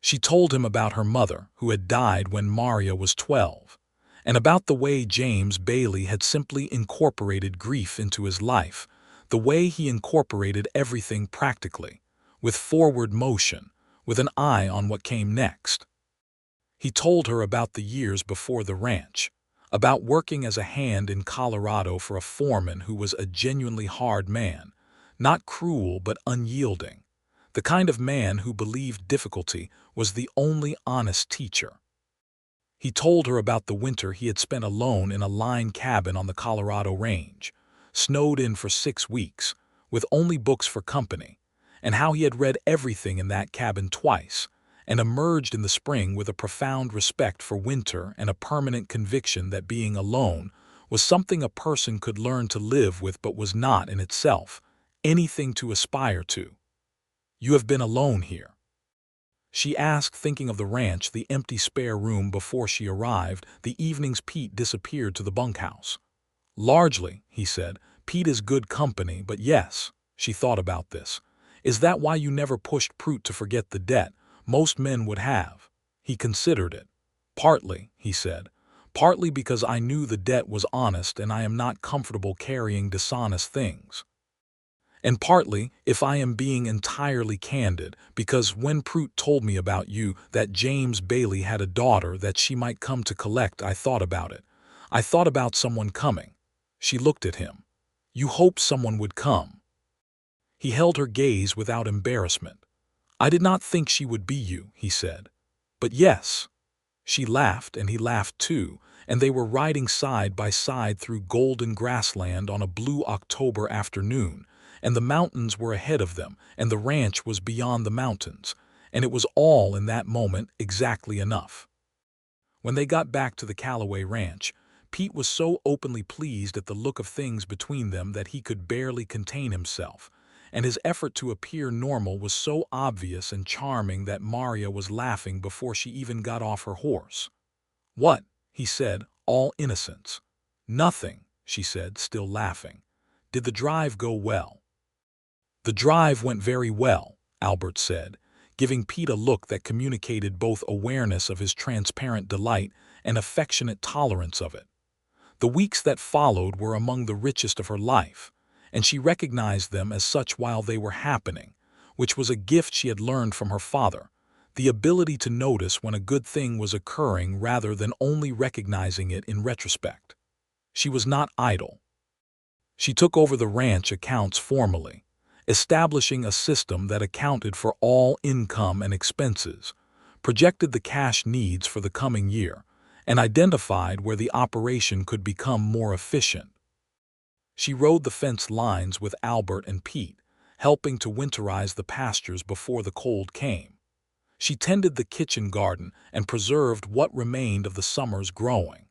[SPEAKER 1] She told him about her mother, who had died when Maria was 12, and about the way James Bailey had simply incorporated grief into his life, the way he incorporated everything practically, with forward motion, with an eye on what came next. He told her about the years before the ranch, about working as a hand in Colorado for a foreman who was a genuinely hard man, not cruel but unyielding, the kind of man who believed difficulty was the only honest teacher. He told her about the winter he had spent alone in a line cabin on the Colorado range, snowed in for 6 weeks, with only books for company, and how he had read everything in that cabin twice, and emerged in the spring with a profound respect for winter and a permanent conviction that being alone was something a person could learn to live with but was not in itself anything to aspire to. "You have been alone here?" she asked, thinking of the ranch, the empty spare room before she arrived, the evenings Pete disappeared to the bunkhouse. "Largely," he said. "Pete is good company, but yes." She thought about this. "Is that why you never pushed Prout to forget the debt? Most men would have." He considered it. "Partly," he said. "Partly because I knew the debt was honest and I am not comfortable carrying dishonest things. And partly, if I am being entirely candid, because when Prout told me about you, that James Bailey had a daughter that she might come to collect, I thought about it. I thought about someone coming." She looked at him. "You hoped someone would come?" He held her gaze without embarrassment. "I did not think she would be you," he said. "But yes." She laughed, and he laughed too, and they were riding side by side through golden grassland on a blue October afternoon, and the mountains were ahead of them, and the ranch was beyond the mountains, and it was all in that moment exactly enough. When they got back to the Callaway Ranch, Pete was so openly pleased at the look of things between them that he could barely contain himself, and his effort to appear normal was so obvious and charming that Maria was laughing before she even got off her horse. "What?" he said, all innocence. "Nothing," she said, still laughing. "Did the drive go well?" "The drive went very well," Albert said, giving Pete a look that communicated both awareness of his transparent delight and affectionate tolerance of it. The weeks that followed were among the richest of her life, and she recognized them as such while they were happening, which was a gift she had learned from her father, the ability to notice when a good thing was occurring rather than only recognizing it in retrospect. She was not idle. She took over the ranch accounts formally, establishing a system that accounted for all income and expenses, projected the cash needs for the coming year, and identified where the operation could become more efficient. She rode the fence lines with Albert and Pete, helping to winterize the pastures before the cold came. She tended the kitchen garden and preserved what remained of the summer's growing.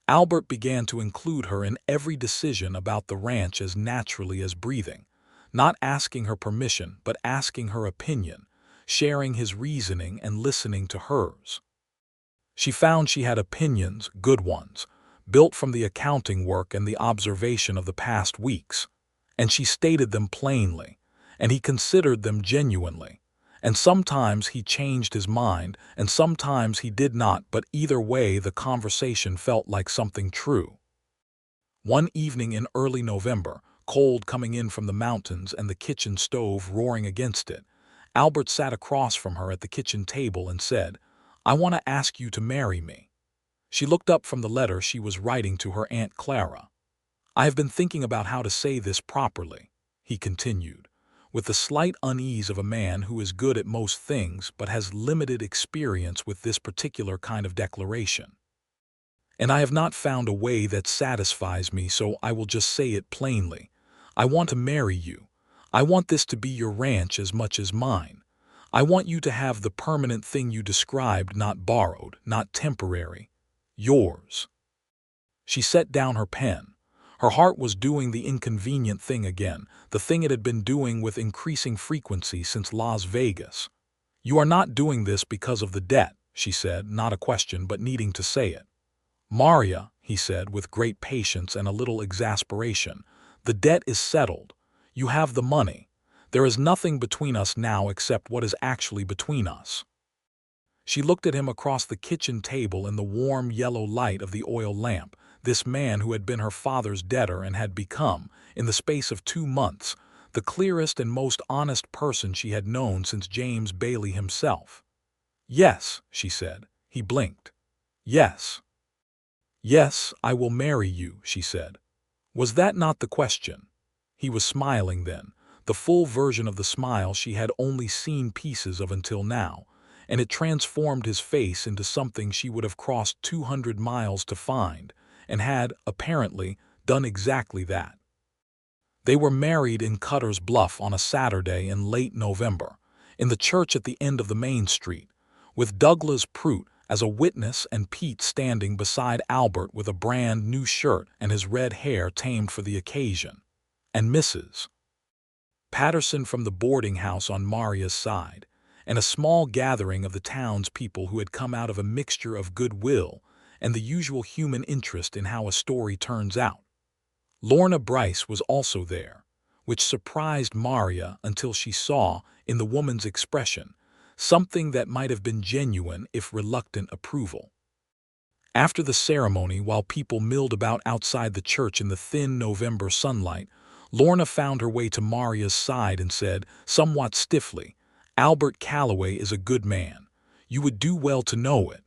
[SPEAKER 1] Albert began to include her in every decision about the ranch as naturally as breathing, not asking her permission but asking her opinion, sharing his reasoning and listening to hers. She found she had opinions, good ones, built from the accounting work and the observation of the past weeks, and she stated them plainly, and he considered them genuinely, and sometimes he changed his mind, and sometimes he did not, but either way the conversation felt like something true. One evening in early November, cold coming in from the mountains and the kitchen stove roaring against it, Albert sat across from her at the kitchen table and said, "I want to ask you to marry me." She looked up from the letter she was writing to her Aunt Clara. "I have been thinking about how to say this properly," he continued, with the slight unease of a man who is good at most things but has limited experience with this particular kind of declaration. "And I have not found a way that satisfies me, so I will just say it plainly. I want to marry you. I want this to be your ranch as much as mine. I want you to have the permanent thing you described, not borrowed, not temporary. Yours." She set down her pen. Her heart was doing the inconvenient thing again, the thing it had been doing with increasing frequency since Las Vegas. "You are not doing this because of the debt," she said, not a question but needing to say it. "Maria," he said with great patience and a little exasperation, "the debt is settled. You have the money. There is nothing between us now except what is actually between us." She looked at him across the kitchen table in the warm yellow light of the oil lamp, this man who had been her father's debtor and had become, in the space of 2 months, the clearest and most honest person she had known since James Bailey himself. "Yes," she said. He blinked. "Yes. Yes, I will marry you," she said. Was that not the question? He was smiling then, the full version of the smile she had only seen pieces of until now, and it transformed his face into something she would have crossed 200 miles to find, and had, apparently, done exactly that. They were married in Cutter's Bluff on a Saturday in late November, in the church at the end of the main street, with Douglas Prout, as a witness and Pete standing beside Albert with a brand new shirt and his red hair tamed for the occasion, and Mrs. Patterson from the boarding house on Maria's side, and a small gathering of the townspeople who had come out of a mixture of goodwill and the usual human interest in how a story turns out. Lorna Bryce was also there, which surprised Maria until she saw, in the woman's expression, something that might have been genuine if reluctant approval. After the ceremony, while people milled about outside the church in the thin November sunlight, Lorna found her way to Maria's side and said, somewhat stiffly, "Albert Calloway is a good man. You would do well to know it."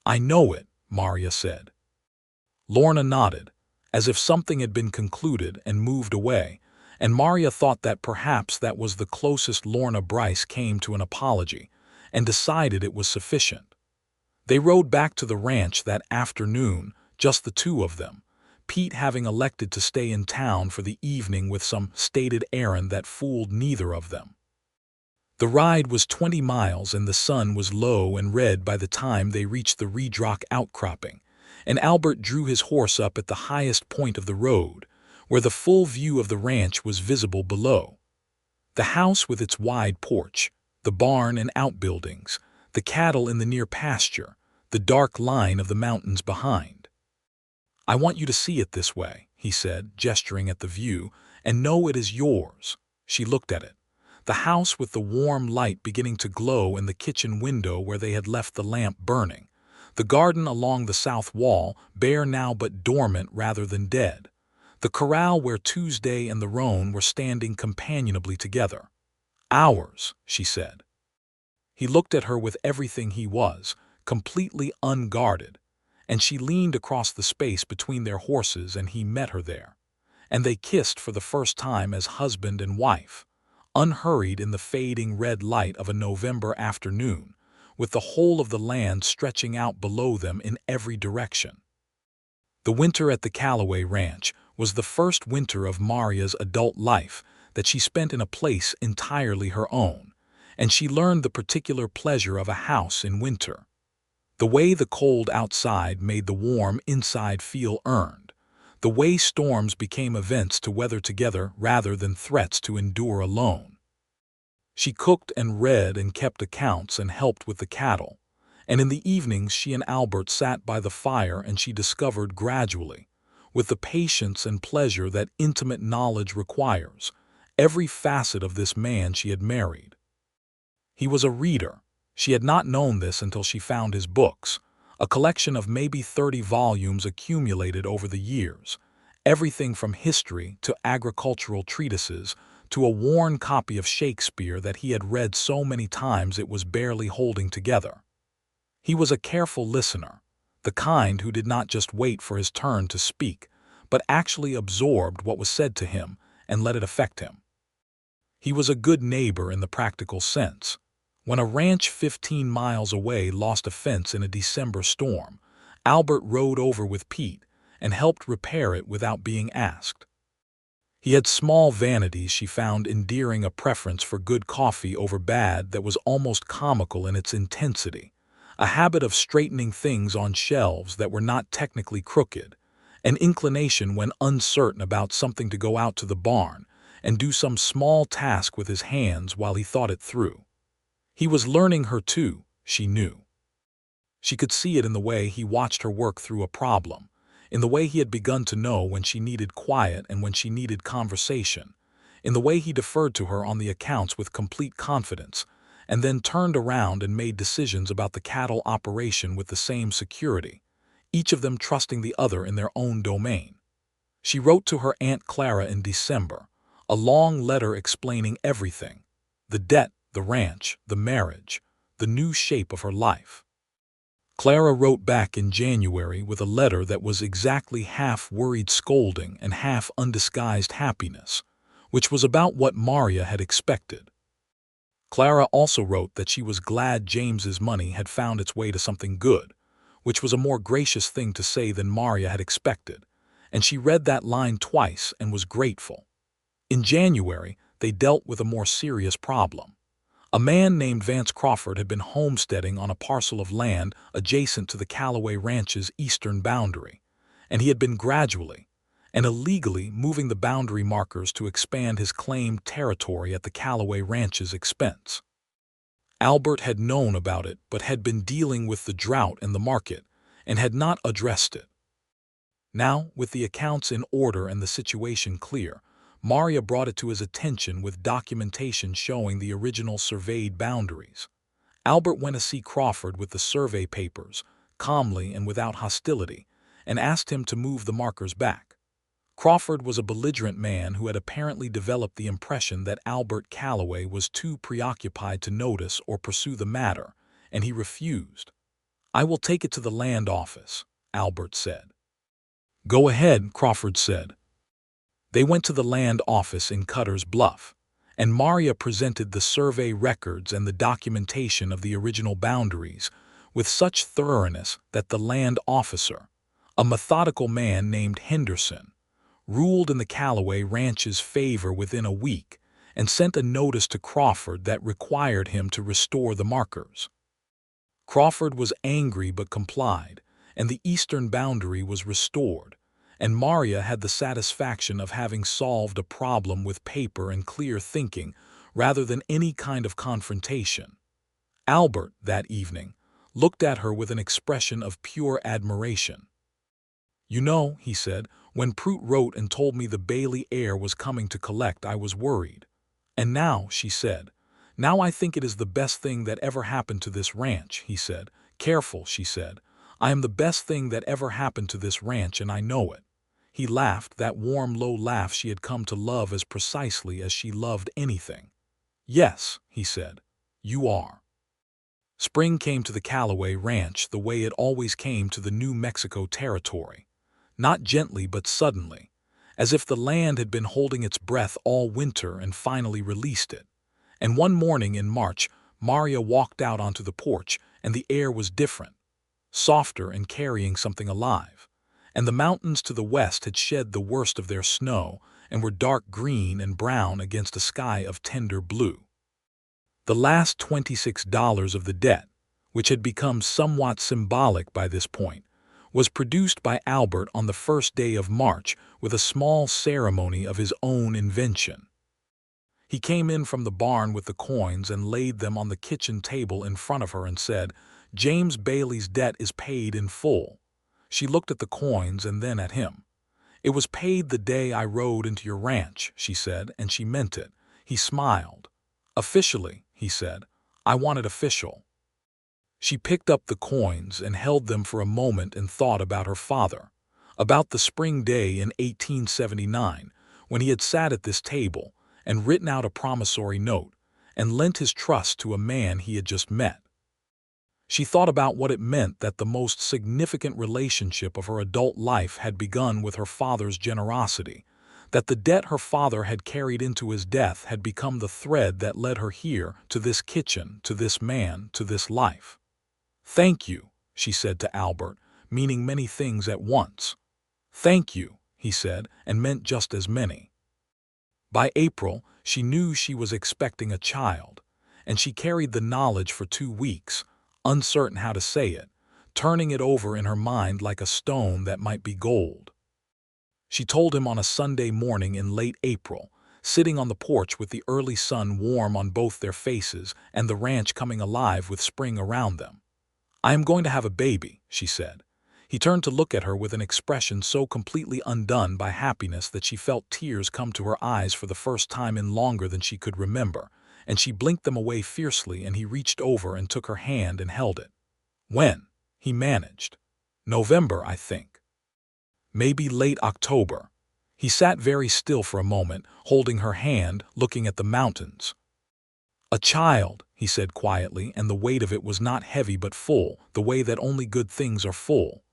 [SPEAKER 1] "I know it," Maria said. Lorna nodded, as if something had been concluded, and moved away, and Maria thought that perhaps that was the closest Lorna Bryce came to an apology, and decided it was sufficient. They rode back to the ranch that afternoon, just the two of them, Pete having elected to stay in town for the evening with some stated errand that fooled neither of them. The ride was 20 miles and the sun was low and red by the time they reached the Reed Rock outcropping, and Albert drew his horse up at the highest point of the road, where the full view of the ranch was visible below. The house with its wide porch, the barn and outbuildings, the cattle in the near pasture, the dark line of the mountains behind. "I want you to see it this way," he said, gesturing at the view, "and know it is yours." She looked at it. The house with the warm light beginning to glow in the kitchen window where they had left the lamp burning. The garden along the south wall, bare now but dormant rather than dead. The corral where Tuesday and the roan were standing companionably together. "Ours," she said. He looked at her with everything he was, completely unguarded, and she leaned across the space between their horses and he met her there. And they kissed for the first time as husband and wife, unhurried in the fading red light of a November afternoon, with the whole of the land stretching out below them in every direction. The winter at the Calloway Ranch was the first winter of Maria's adult life that she spent in a place entirely her own, and she learned the particular pleasure of a house in winter. The way the cold outside made the warm inside feel earned, the way storms became events to weather together rather than threats to endure alone. She cooked and read and kept accounts and helped with the cattle, and in the evenings she and Albert sat by the fire and she discovered gradually, with the patience and pleasure that intimate knowledge requires, every facet of this man she had married. He was a reader. She had not known this until she found his books, a collection of maybe 30 volumes accumulated over the years, everything from history to agricultural treatises to a worn copy of Shakespeare that he had read so many times it was barely holding together. He was a careful listener, the kind who did not just wait for his turn to speak, but actually absorbed what was said to him and let it affect him. He was a good neighbor in the practical sense. When a ranch 15 miles away lost a fence in a December storm, Albert rode over with Pete and helped repair it without being asked. He had small vanities she found endearing, a preference for good coffee over bad that was almost comical in its intensity, a habit of straightening things on shelves that were not technically crooked, an inclination when uncertain about something to go out to the barn and do some small task with his hands while he thought it through. He was learning her too, she knew. She could see it in the way he watched her work through a problem, in the way he had begun to know when she needed quiet and when she needed conversation, in the way he deferred to her on the accounts with complete confidence, and then turned around and made decisions about the cattle operation with the same security, each of them trusting the other in their own domain. She wrote to her Aunt Clara in December, a long letter explaining everything: the debt, the ranch, the marriage, the new shape of her life. Clara wrote back in January with a letter that was exactly half worried scolding and half undisguised happiness, which was about what Maria had expected. Clara also wrote that she was glad James's money had found its way to something good, which was a more gracious thing to say than Maria had expected, and she read that line twice and was grateful. In January, they dealt with a more serious problem. A man named Vance Crawford had been homesteading on a parcel of land adjacent to the Callaway Ranch's eastern boundary, and he had been gradually and illegally moving the boundary markers to expand his claimed territory at the Callaway Ranch's expense. Albert had known about it but had been dealing with the drought in the market and had not addressed it. Now, with the accounts in order and the situation clear, Maria brought it to his attention with documentation showing the original surveyed boundaries. Albert went to see Crawford with the survey papers, calmly and without hostility, and asked him to move the markers back. Crawford was a belligerent man who had apparently developed the impression that Albert Callaway was too preoccupied to notice or pursue the matter, and he refused. "I will take it to the land office," Albert said. "Go ahead," Crawford said. They went to the land office in Cutter's Bluff, and Maria presented the survey records and the documentation of the original boundaries with such thoroughness that the land officer, a methodical man named Henderson, ruled in the Callaway Ranch's favor within a week and sent a notice to Crawford that required him to restore the markers. Crawford was angry but complied, and the eastern boundary was restored, and Maria had the satisfaction of having solved a problem with paper and clear thinking rather than any kind of confrontation. Albert, that evening, looked at her with an expression of pure admiration. "You know," he said, "when Prout wrote and told me the Bailey heir was coming to collect, I was worried. And now," she said, "now I think it is the best thing that ever happened to this ranch," he said. "Careful," she said. "I am the best thing that ever happened to this ranch, and I know it." He laughed, that warm, low laugh she had come to love as precisely as she loved anything. "Yes," he said, "you are." Spring came to the Callaway Ranch the way it always came to the New Mexico territory. Not gently but suddenly, as if the land had been holding its breath all winter and finally released it. And one morning in March, Maria walked out onto the porch, and the air was different, softer and carrying something alive. And the mountains to the west had shed the worst of their snow and were dark green and brown against a sky of tender blue. The last $26 of the debt, which had become somewhat symbolic by this point, was produced by Albert on the first day of March with a small ceremony of his own invention. He came in from the barn with the coins and laid them on the kitchen table in front of her and said, "James Bailey's debt is paid in full." She looked at the coins and then at him. "It was paid the day I rode into your ranch," she said, and she meant it. He smiled. "Officially," he said. "I want it official." She picked up the coins and held them for a moment and thought about her father, about the spring day in 1879 when he had sat at this table and written out a promissory note and lent his trust to a man he had just met. She thought about what it meant that the most significant relationship of her adult life had begun with her father's generosity, that the debt her father had carried into his death had become the thread that led her here, to this kitchen, to this man, to this life. "Thank you," she said to Albert, meaning many things at once. "Thank you," he said, and meant just as many. By April, she knew she was expecting a child, and she carried the knowledge for 2 weeks, uncertain how to say it, turning it over in her mind like a stone that might be gold. She told him on a Sunday morning in late April, sitting on the porch with the early sun warm on both their faces and the ranch coming alive with spring around them. "I am going to have a baby," she said. He turned to look at her with an expression so completely undone by happiness that she felt tears come to her eyes for the first time in longer than she could remember, and she blinked them away fiercely, and he reached over and took her hand and held it. "When?" he managed. "November, I think. Maybe late October." He sat very still for a moment, holding her hand, looking at the mountains. "A child," he said quietly, and the weight of it was not heavy but full, the way that only good things are full.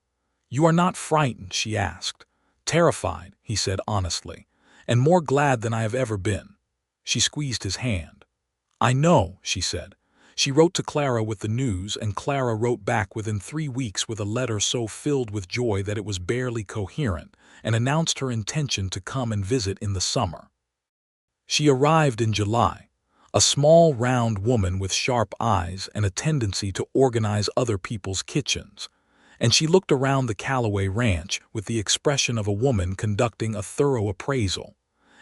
[SPEAKER 1] "You are not frightened?" she asked. "Terrified," he said honestly, "and more glad than I have ever been." She squeezed his hand. "I know," she said. She wrote to Clara with the news, and Clara wrote back within 3 weeks with a letter so filled with joy that it was barely coherent, and announced her intention to come and visit in the summer. She arrived in July, a small, round woman with sharp eyes and a tendency to organize other people's kitchens, and she looked around the Callaway Ranch with the expression of a woman conducting a thorough appraisal,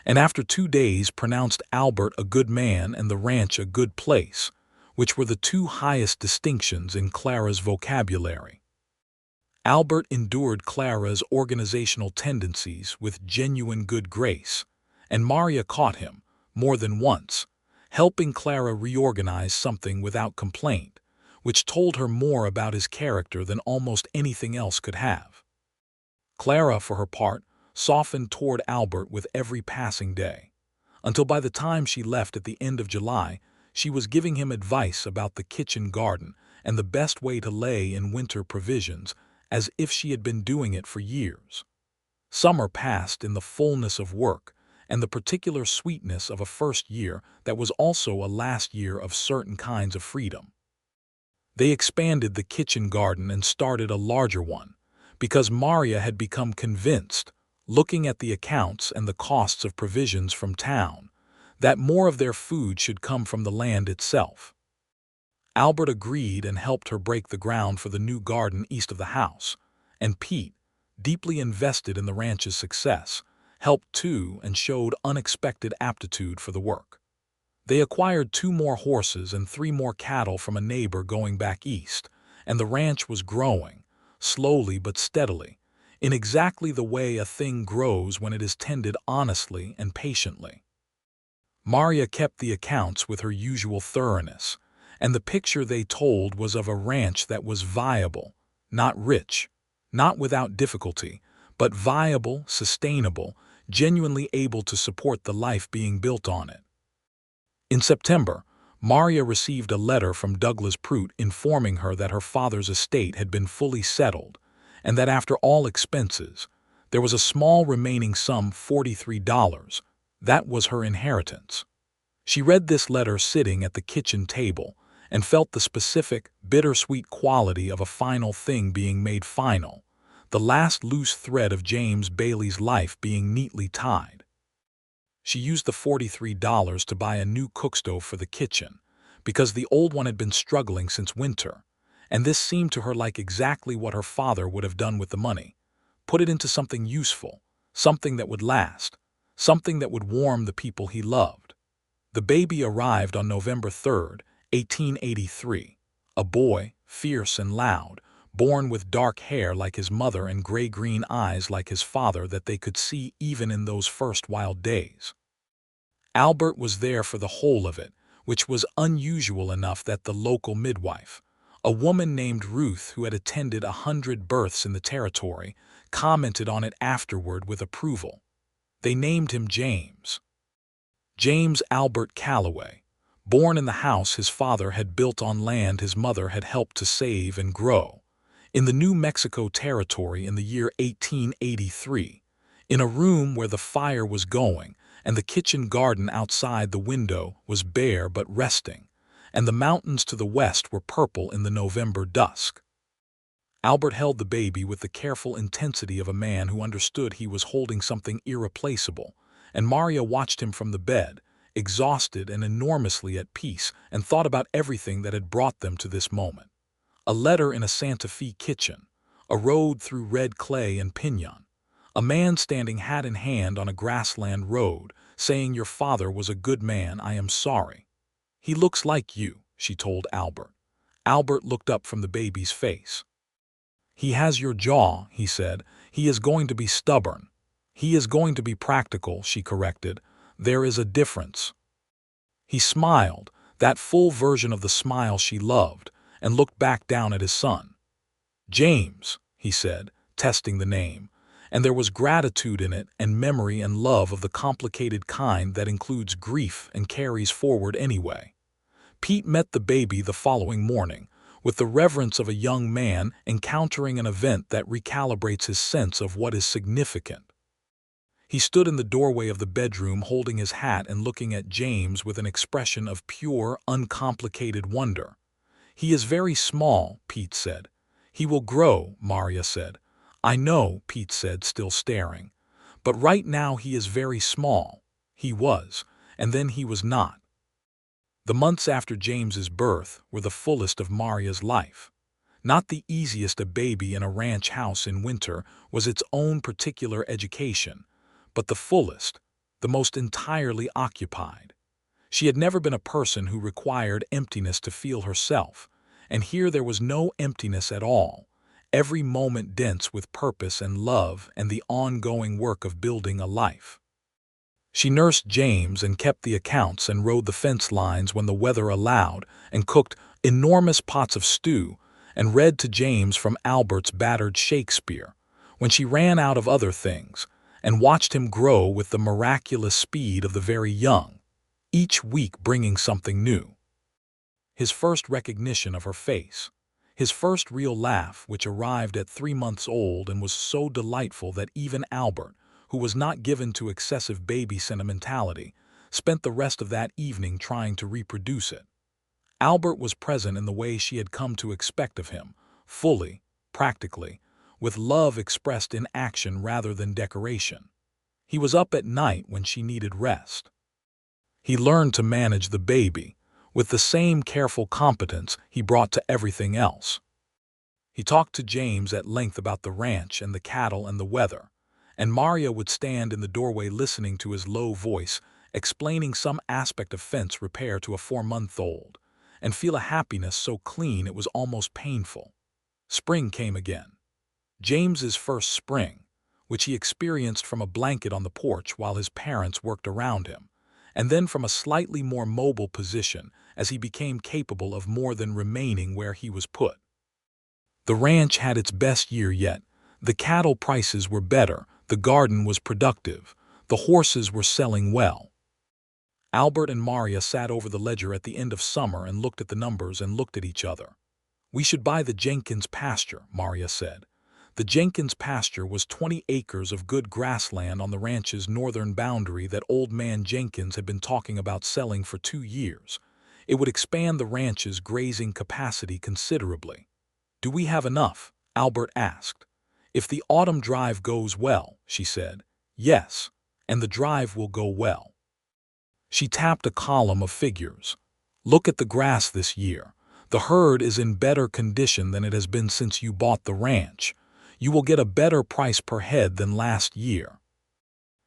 [SPEAKER 1] and after 2 days pronounced Albert a good man and the ranch a good place, which were the two highest distinctions in Clara's vocabulary. Albert endured Clara's organizational tendencies with genuine good grace, and Maria caught him, more than once, helping Clara reorganize something without complaint, which told her more about his character than almost anything else could have. Clara, for her part, softened toward Albert with every passing day, until by the time she left at the end of July, she was giving him advice about the kitchen garden and the best way to lay in winter provisions, as if she had been doing it for years. Summer passed in the fullness of work and the particular sweetness of a first year that was also a last year of certain kinds of freedom. They expanded the kitchen garden and started a larger one, because Maria had become convinced, looking at the accounts and the costs of provisions from town, that more of their food should come from the land itself. Albert agreed and helped her break the ground for the new garden east of the house, and Pete, deeply invested in the ranch's success, helped too and showed unexpected aptitude for the work. They acquired 2 more horses and 3 more cattle from a neighbor going back east, and the ranch was growing, slowly but steadily, in exactly the way a thing grows when it is tended honestly and patiently. Maria kept the accounts with her usual thoroughness, and the picture they told was of a ranch that was viable, not rich, not without difficulty, but viable, sustainable, genuinely able to support the life being built on it. In September, Maria received a letter from Douglas Prout informing her that her father's estate had been fully settled, and that after all expenses, there was a small remaining sum, $43. That was her inheritance. She read this letter sitting at the kitchen table and felt the specific, bittersweet quality of a final thing being made final, the last loose thread of James Bailey's life being neatly tied. She used the $43 to buy a new cookstove for the kitchen, because the old one had been struggling since winter, and this seemed to her like exactly what her father would have done with the money: put it into something useful, something that would last, something that would warm the people he loved. The baby arrived on November 3rd, 1883, a boy, fierce and loud, born with dark hair like his mother and gray-green eyes like his father that they could see even in those first wild days. Albert was there for the whole of it, which was unusual enough that the local midwife, a woman named Ruth who had attended 100 births in the territory, commented on it afterward with approval. They named him James. James Albert Callaway, born in the house his father had built on land his mother had helped to save and grow, in the New Mexico Territory in the year 1883, in a room where the fire was going and the kitchen garden outside the window was bare but resting, and the mountains to the west were purple in the November dusk. Albert held the baby with the careful intensity of a man who understood he was holding something irreplaceable, and Maria watched him from the bed, exhausted and enormously at peace, and thought about everything that had brought them to this moment. A letter in a Santa Fe kitchen, a road through red clay and pinyon, a man standing hat in hand on a grassland road, saying, "Your father was a good man, I am sorry." "He looks like you," she told Albert. Albert looked up from the baby's face. "He has your jaw," he said. "He is going to be stubborn." "He is going to be practical," she corrected. "There is a difference." He smiled, that full version of the smile she loved, and looked back down at his son. "James," he said, testing the name, and there was gratitude in it and memory and love of the complicated kind that includes grief and carries forward anyway. Pete met the baby the following morning, with the reverence of a young man encountering an event that recalibrates his sense of what is significant. He stood in the doorway of the bedroom holding his hat and looking at James with an expression of pure, uncomplicated wonder. "He is very small," Pete said. "He will grow," Maria said. "I know," Pete said, still staring. "But right now he is very small." He was, and then he was not. The months after James's birth were the fullest of Maria's life. Not the easiest a baby in a ranch house in winter was its own particular education, but the fullest, the most entirely occupied. She had never been a person who required emptiness to feel herself, and here there was no emptiness at all, every moment dense with purpose and love and the ongoing work of building a life. She nursed James and kept the accounts and rode the fence lines when the weather allowed and cooked enormous pots of stew and read to James from Albert's battered Shakespeare when she ran out of other things and watched him grow with the miraculous speed of the very young, each week bringing something new. His first recognition of her face, his first real laugh, which arrived at 3 months old and was so delightful that even Albert, who was not given to excessive baby sentimentality, spent the rest of that evening trying to reproduce it. Albert was present in the way she had come to expect of him, fully, practically, with love expressed in action rather than decoration. He was up at night when she needed rest. He learned to manage the baby, with the same careful competence he brought to everything else. He talked to James at length about the ranch and the cattle and the weather, and Maria would stand in the doorway listening to his low voice, explaining some aspect of fence repair to a 4-month-old, and feel a happiness so clean it was almost painful. Spring came again. James's first spring, which he experienced from a blanket on the porch while his parents worked around him, and then from a slightly more mobile position as he became capable of more than remaining where he was put. The ranch had its best year yet. The cattle prices were better, the garden was productive, the horses were selling well. Albert and Maria sat over the ledger at the end of summer and looked at the numbers and looked at each other. "We should buy the Jenkins pasture," Maria said. The Jenkins pasture was 20 acres of good grassland on the ranch's northern boundary that old man Jenkins had been talking about selling for 2 years. It would expand the ranch's grazing capacity considerably. "Do we have enough?" Albert asked. "If the autumn drive goes well," she said. "Yes, and the drive will go well." She tapped a column of figures. "Look at the grass this year. The herd is in better condition than it has been since you bought the ranch. You will get a better price per head than last year."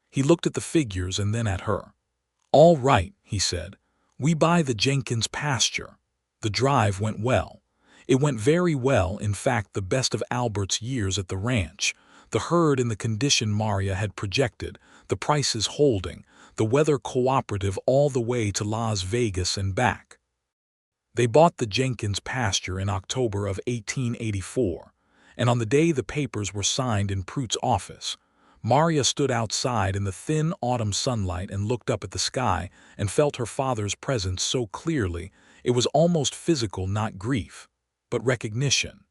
[SPEAKER 1] He looked at the figures and then at her. "All right," he said. "We buy the Jenkins pasture." The drive went well. It went very well, in fact the best of Albert's years at the ranch, the herd in the condition Maria had projected, the prices holding, the weather cooperative all the way to Las Vegas and back. They bought the Jenkins pasture in October of 1884, and on the day the papers were signed in Pruett's office, Maria stood outside in the thin autumn sunlight and looked up at the sky and felt her father's presence so clearly it was almost physical, not grief, but recognition.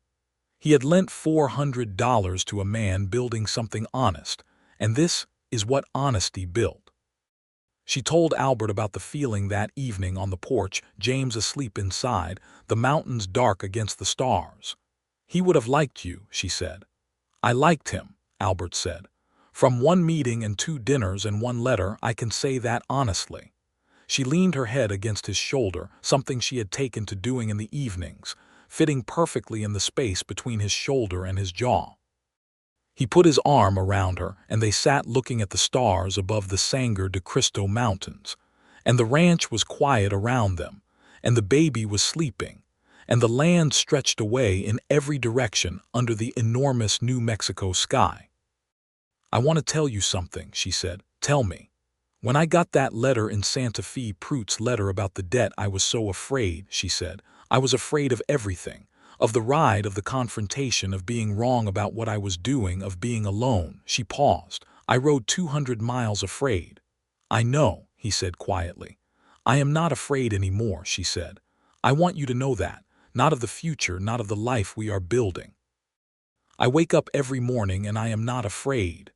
[SPEAKER 1] He had lent $400 to a man building something honest, and this is what honesty built. She told Albert about the feeling that evening on the porch, James asleep inside, the mountains dark against the stars. "He would have liked you," she said. "I liked him," Albert said. "From 1 meeting and 2 dinners and 1 letter, I can say that honestly." She leaned her head against his shoulder, something she had taken to doing in the evenings, fitting perfectly in the space between his shoulder and his jaw. He put his arm around her, and they sat looking at the stars above the Sangre de Cristo Mountains. And the ranch was quiet around them, and the baby was sleeping, and the land stretched away in every direction under the enormous New Mexico sky. "I want to tell you something," she said. "Tell me. When I got that letter in Santa Fe, Pruett's letter about the debt, I was so afraid," she said. "I was afraid of everything. Of the ride, of the confrontation, of being wrong about what I was doing, of being alone." She paused. "I rode 200 miles afraid." "I know," he said quietly. "I am not afraid anymore," she said. "I want you to know that. Not of the future, not of the life we are building. I wake up every morning and I am not afraid."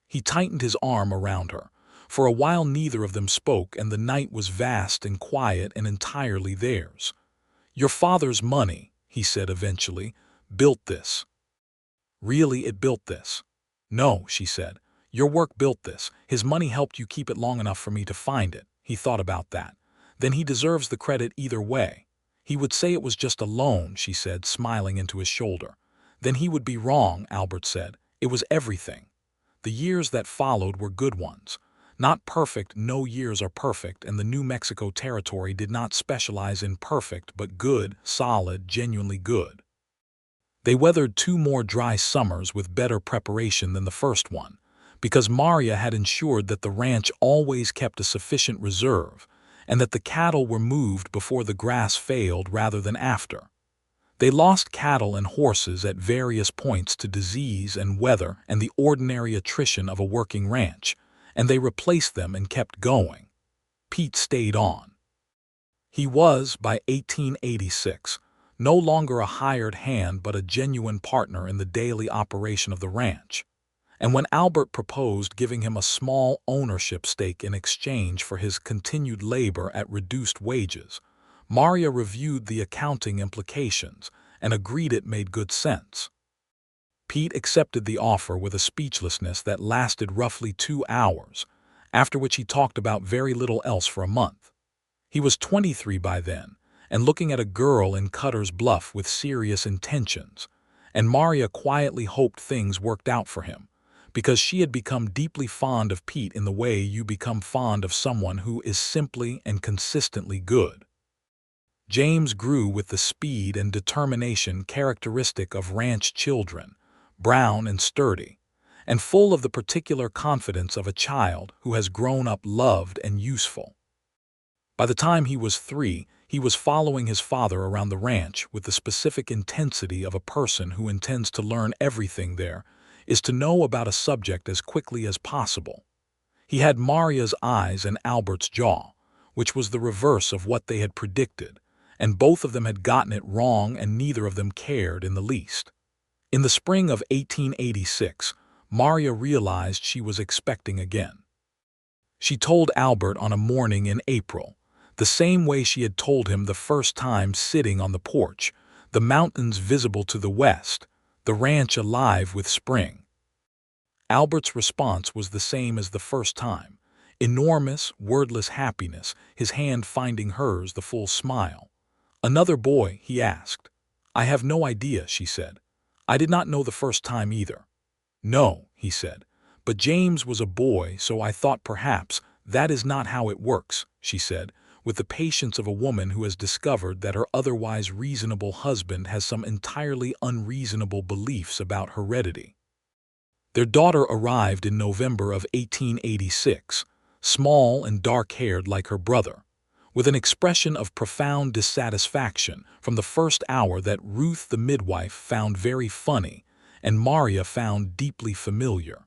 [SPEAKER 1] He tightened his arm around her. For a while neither of them spoke, and the night was vast and quiet and entirely theirs. "Your father's money," he said eventually, "built this." "Really, it built this?" "No," she said. "Your work built this. His money helped you keep it long enough for me to find it." He thought about that. Then he deserves the credit either way. He would say it was just a loan, she said, smiling into his shoulder. Then he would be wrong, Albert said. It was everything. The years that followed were good ones. Not perfect, no years are perfect, and the New Mexico territory did not specialize in perfect, but good, solid, genuinely good. They weathered 2 more dry summers with better preparation than the first one, because Maria had ensured that the ranch always kept a sufficient reserve, and that the cattle were moved before the grass failed rather than after. They lost cattle and horses at various points to disease and weather and the ordinary attrition of a working ranch, and they replaced them and kept going. Pete stayed on. He was, by 1886, no longer a hired hand but a genuine partner in the daily operation of the ranch. And when Albert proposed giving him a small ownership stake in exchange for his continued labor at reduced wages, Maria reviewed the accounting implications and agreed it made good sense. Pete accepted the offer with a speechlessness that lasted roughly 2 hours, after which he talked about very little else for a month. He was 23 by then, and looking at a girl in Cutter's Bluff with serious intentions, and Maria quietly hoped things worked out for him, because she had become deeply fond of Pete in the way you become fond of someone who is simply and consistently good. James grew with the speed and determination characteristic of ranch children, brown and sturdy, and full of the particular confidence of a child who has grown up loved and useful. By the time he was 3, he was following his father around the ranch with the specific intensity of a person who intends to learn everything there is to know about a subject as quickly as possible. He had Maria's eyes and Albert's jaw, which was the reverse of what they had predicted, and both of them had gotten it wrong and neither of them cared in the least. In the spring of 1886, Maria realized she was expecting again. She told Albert on a morning in April, the same way she had told him the first time sitting on the porch, the mountains visible to the west, the ranch alive with spring. Albert's response was the same as the first time, enormous, wordless happiness, his hand finding hers the full smile. "Another boy?" he asked. "I have no idea," she said. "I did not know the first time either." "No," he said, "but James was a boy, so I thought perhaps that is not how it works," she said, with the patience of a woman who has discovered that her otherwise reasonable husband has some entirely unreasonable beliefs about heredity. Their daughter arrived in November of 1886, small and dark-haired like her brother, with an expression of profound dissatisfaction from the first hour that Ruth the midwife found very funny and Maria found deeply familiar.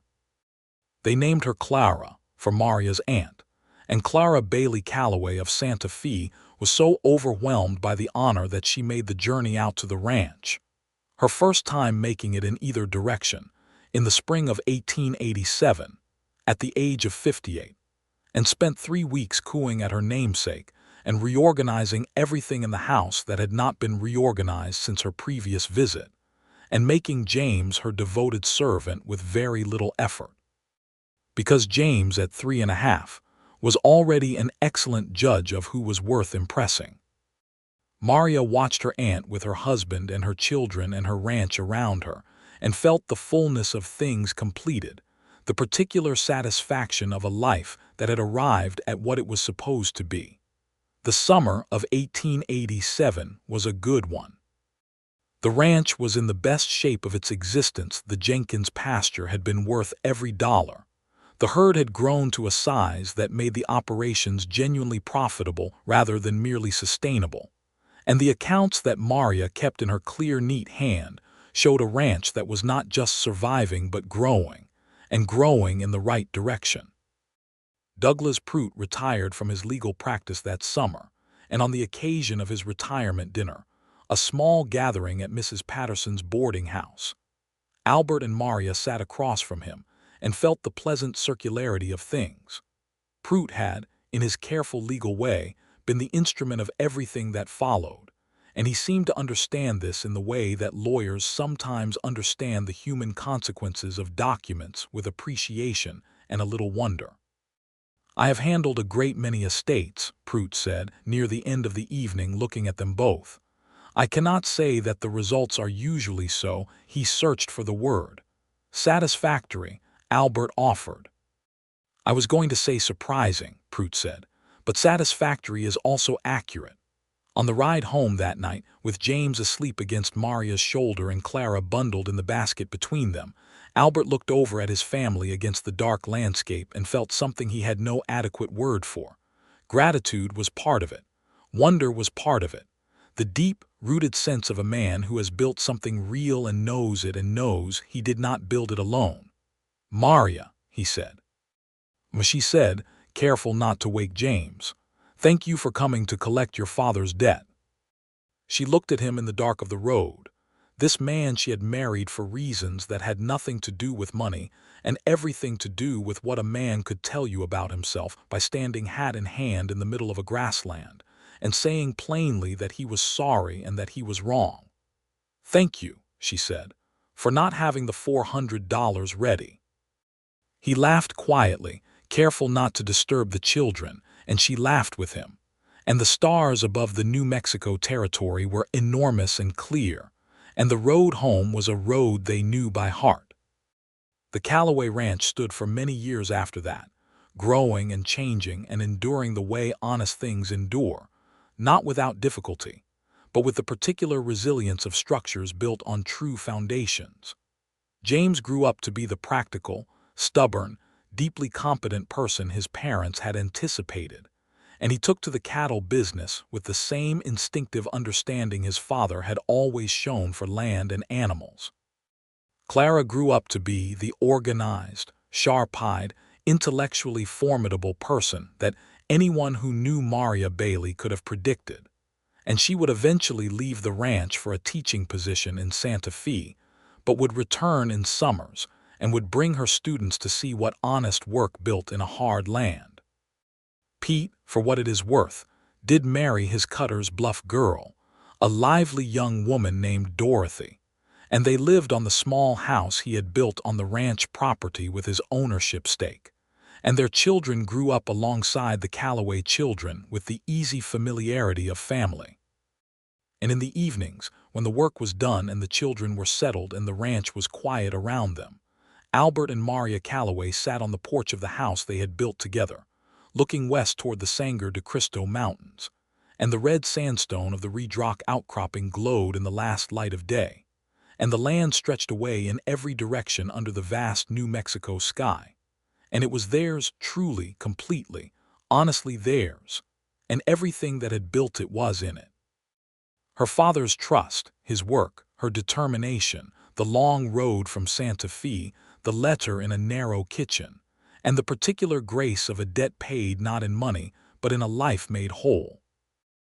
[SPEAKER 1] They named her Clara, for Maria's aunt, and Clara Bailey Calloway of Santa Fe was so overwhelmed by the honor that she made the journey out to the ranch, her first time making it in either direction, in the spring of 1887, at the age of 58, and spent 3 weeks cooing at her namesake and reorganizing everything in the house that had not been reorganized since her previous visit, and making James her devoted servant with very little effort. Because James, at 3.5, was already an excellent judge of who was worth impressing. Maria watched her aunt with her husband and her children and her ranch around her, and felt the fullness of things completed, the particular satisfaction of a life that had arrived at what it was supposed to be. The summer of 1887 was a good one. The ranch was in the best shape of its existence. The Jenkins pasture had been worth every dollar. The herd had grown to a size that made the operations genuinely profitable rather than merely sustainable, and the accounts that Maria kept in her clear, neat hand showed a ranch that was not just surviving but growing, and growing in the right direction. Douglas Prout retired from his legal practice that summer, and on the occasion of his retirement dinner, a small gathering at Mrs. Patterson's boarding house, Albert and Maria sat across from him and felt the pleasant circularity of things. Prout had, in his careful legal way, been the instrument of everything that followed, and he seemed to understand this in the way that lawyers sometimes understand the human consequences of documents with appreciation and a little wonder. I have handled a great many estates, Prout said, near the end of the evening, looking at them both. I cannot say that the results are usually so. He searched for the word. Satisfactory, Albert offered. I was going to say surprising, Prout said, but satisfactory is also accurate. On the ride home that night, with James asleep against Maria's shoulder and Clara bundled in the basket between them, Albert looked over at his family against the dark landscape and felt something he had no adequate word for. Gratitude was part of it. Wonder was part of it. The deep-rooted sense of a man who has built something real and knows it and knows he did not build it alone. "Maria," he said. She said, careful not to wake James, "Thank you for coming to collect your father's debt." She looked at him in the dark of the road. This man she had married for reasons that had nothing to do with money and everything to do with what a man could tell you about himself by standing hat in hand in the middle of a grassland and saying plainly that he was sorry and that he was wrong. "Thank you," she said, "for not having the $400 ready." He laughed quietly, careful not to disturb the children, and she laughed with him. And the stars above the New Mexico territory were enormous and clear, and the road home was a road they knew by heart. The Callaway Ranch stood for many years after that, growing and changing and enduring the way honest things endure, not without difficulty, but with the particular resilience of structures built on true foundations. James grew up to be the practical, stubborn, deeply competent person his parents had anticipated, and he took to the cattle business with the same instinctive understanding his father had always shown for land and animals. Clara grew up to be the organized, sharp-eyed, intellectually formidable person that anyone who knew Maria Bailey could have predicted, and she would eventually leave the ranch for a teaching position in Santa Fe, but would return in summers and would bring her students to see what honest work built in a hard land. Pete, for what it is worth, did marry his Cutter's Bluff girl, a lively young woman named Dorothy, and they lived on the small house he had built on the ranch property with his ownership stake, and their children grew up alongside the Callaway children with the easy familiarity of family. And in the evenings, when the work was done and the children were settled and the ranch was quiet around them, Albert and Maria Callaway sat on the porch of the house they had built together, looking west toward the Sangre de Cristo Mountains, and the red sandstone of the Red Rock outcropping glowed in the last light of day, and the land stretched away in every direction under the vast New Mexico sky, and it was theirs truly, completely, honestly theirs, and everything that had built it was in it. Her father's trust, his work, her determination, the long road from Santa Fe, the letter in a narrow kitchen, and the particular grace of a debt paid not in money, but in a life made whole.